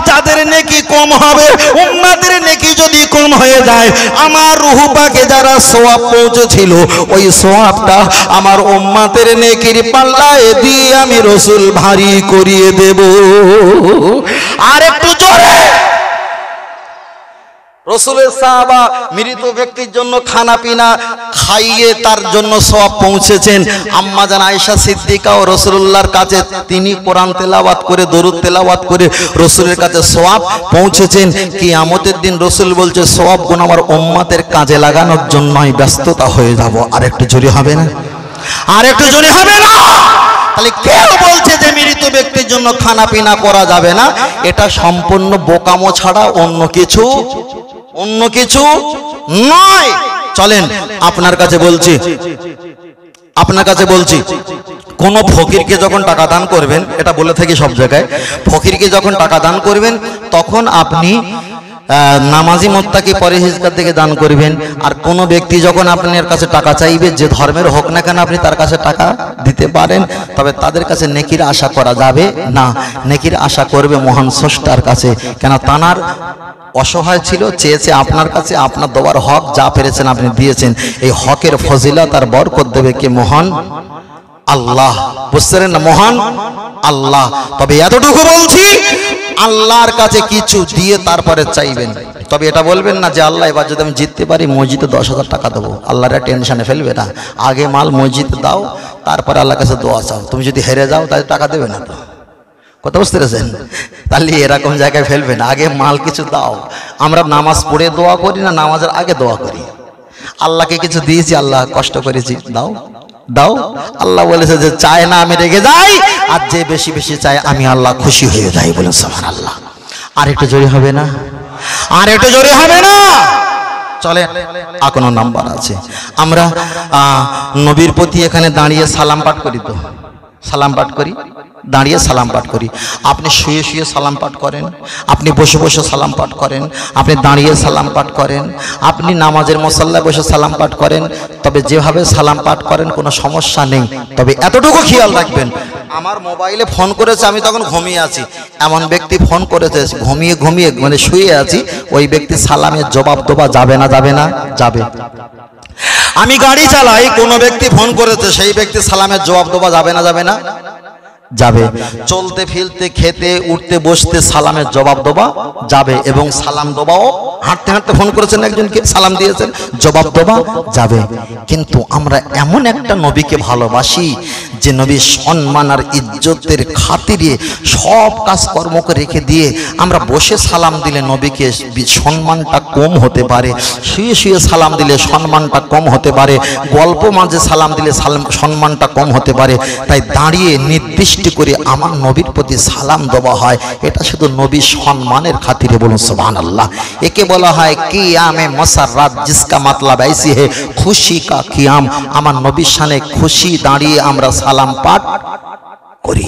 যাদের নেকি কম হবে, উম্মতের নেকি যদি কম হয়ে যায়, আমার রূহ পাকে যারা সওয়াব পৌঁছেছিল, ওই সওয়াবটা আমার উম্মতের নেকির পাল্লায় দিয়ে আমি রাসূল ভারী করিয়ে দেব। আর একটু জোরে। রাসূলের সাহাবা মৃত ব্যক্তির জন্য খানা পিনা খাইয়ে তার জন্য সওয়াব পৌঁছেছেন। আম্মা জান আয়েশা সিদ্দিকা ও রাসূলুল্লাহর কাছে তিনি কোরআন তেলাওয়াত করে, দরুদ তেলাওয়াত করে রাসূলের কাছে সওয়াব পৌঁছেছেন। কিয়ামতের দিন রাসূল বলছে, সওয়াবগুলো আমার উম্মতের কাজে লাগানোর জন্যই ব্যস্ততা হয়ে যাব। আর একটু জোরে হবে না? আর একটু জোরে হবে না? তাহলে কেউ বলছে যে মৃত ব্যক্তির জন্য খানা পিনা করা যাবে না, এটা সম্পূর্ণ বোকামো ছাড়া অন্য কিছু নয়। চলেন আপনার কাছে বলছি, কোন ফকিরকে যখন টাকা দান করবেন, এটা বলে থাকি সব জায়গায়, ফকিরকে যখন টাকা দান করবেন তখন আপনি নামাজি মুত্তাকি পরহেজগার থেকে দান করবেন। আর কোনো ব্যক্তি যখন আপনার কাছে টাকা চাইবে, যে ধর্মের হোক না কেন, আপনি তার কাছে টাকা দিতে পারেন, তবে তাদের কাছে নেকির আশা করা যাবে না। নেকির আশা করবে মহান স্রষ্টার কাছে, কেন তানার অসহায় ছিল, চেয়েছে আপনার কাছে, আপনার দেওয়ার হক যা পেরেছেন আপনি দিয়েছেন। এই হকের ফজিলত আর বরকত দেবে কে? মহান আল্লাহ। বুঝছেন না? মহান আল্লাহ। তবে এতটুকু বলছি, আল্লাহর কাছে কিছু দিয়ে তারপরে চাইবেন। তবে এটা বলবেন না যে আল্লাহ, এবার যদি আমি জিততে পারি মসজিদে 10,000 টাকা দেবো। আল্লাহরা টেনশনে ফেলবে না, আগে মাল মসজিদে দাও, তারপরে আল্লাহর কাছে দোয়া চাও। তুমি যদি হেরে যাও তাহলে টাকা দেবে না তো। কথা বুঝতে পেরেছেন? তাহলে এরকম জায়গায় ফেলবে না, আগে মাল কিছু দাও। আমরা নামাজ পড়ে দোয়া করি না, নামাজের আগে দোয়া করি। আল্লাহকে কিছু দিয়েছি, আল্লাহ কষ্ট করেছি, দাও দাও। আল্লাহ বলেছে যে চায় না আমি রেগে যাই, আর যে বেশি বেশি চায় আমি আল্লাহ খুশি হয়ে যাই। বলেন সুবহানাল্লাহ। আর একটু জোরে হবে না? আর একটু জোরে হবে না? চলে এখনো নাম্বার আছে। আমরা নবীর প্রতি এখানে দাঁড়িয়ে সালাম পাঠ করি, তো সালাম পাঠ করি, দাঁড়িয়ে সালাম পাঠ করি। আপনি শুয়ে শুয়ে সালাম পাঠ করেন, আপনি বসে বসে সালাম পাঠ করেন, আপনি দাঁড়িয়ে সালাম পাঠ করেন, আপনি নামাজের মুসাল্লায় বসে সালাম পাঠ করেন। তবে যেভাবে সালাম পাঠ করেন কোনো সমস্যা নেই। তবে এতটুকু খেয়াল রাখবেন, আমার মোবাইলে ফোন করেছে, আমি তখন ঘুমিয়ে আছি, এমন ব্যক্তি ফোন করেছে ঘুমিয়ে মানে শুয়ে আছি, ওই ব্যক্তি সালামের জবাব দেওয়া যাবে না? যাবে না? যাবে। আমি গাড়ি চালাই, কোনো ব্যক্তি ফোন করেছে, সেই ব্যক্তি সালামের জবাব দেওয়া যাবে না? যাবে না? যাবে। চলতে ফিরতে, খেতে উঠতে বসতে সালামের জবাব দেওয়া যাবে, এবং সালাম দেওয়াও হাঁটতে হাঁটতে ফোন করেছেন একজনকে, সালাম দিয়েছেন, জবাব দেওয়া যাবে। কিন্তু আমরা এমন একটা নবীকে ভালোবাসি যে নবী সম্মান আর ইজ্জতের খাতিরে সব কাজকর্মকে রেখে দিয়ে আমরা বসে সালাম দিলে নবীকে সম্মানটা কম হতে পারে, শুয়ে শুয়ে সালাম দিলে সম্মানটা কম হতে পারে, গল্প মাঝে সালাম দিলে সম্মানটা কম হতে পারে। তাই দাঁড়িয়ে নির্দিষ্ট করে আমার নবীর প্রতি সালাম দেওয়া হয়, এটা শুধু নবীর সম্মানের খাতিরে। বলুন সুবহানাল্লাহ। একে বলা হয় কিয়ামে মুসাররাত, জিসকা मतलब ऐसी है খুশি কা কিয়াম। আমার নবীর শানে খুশি দাঁড়িয়ে আমরা সালাম পাঠ করি।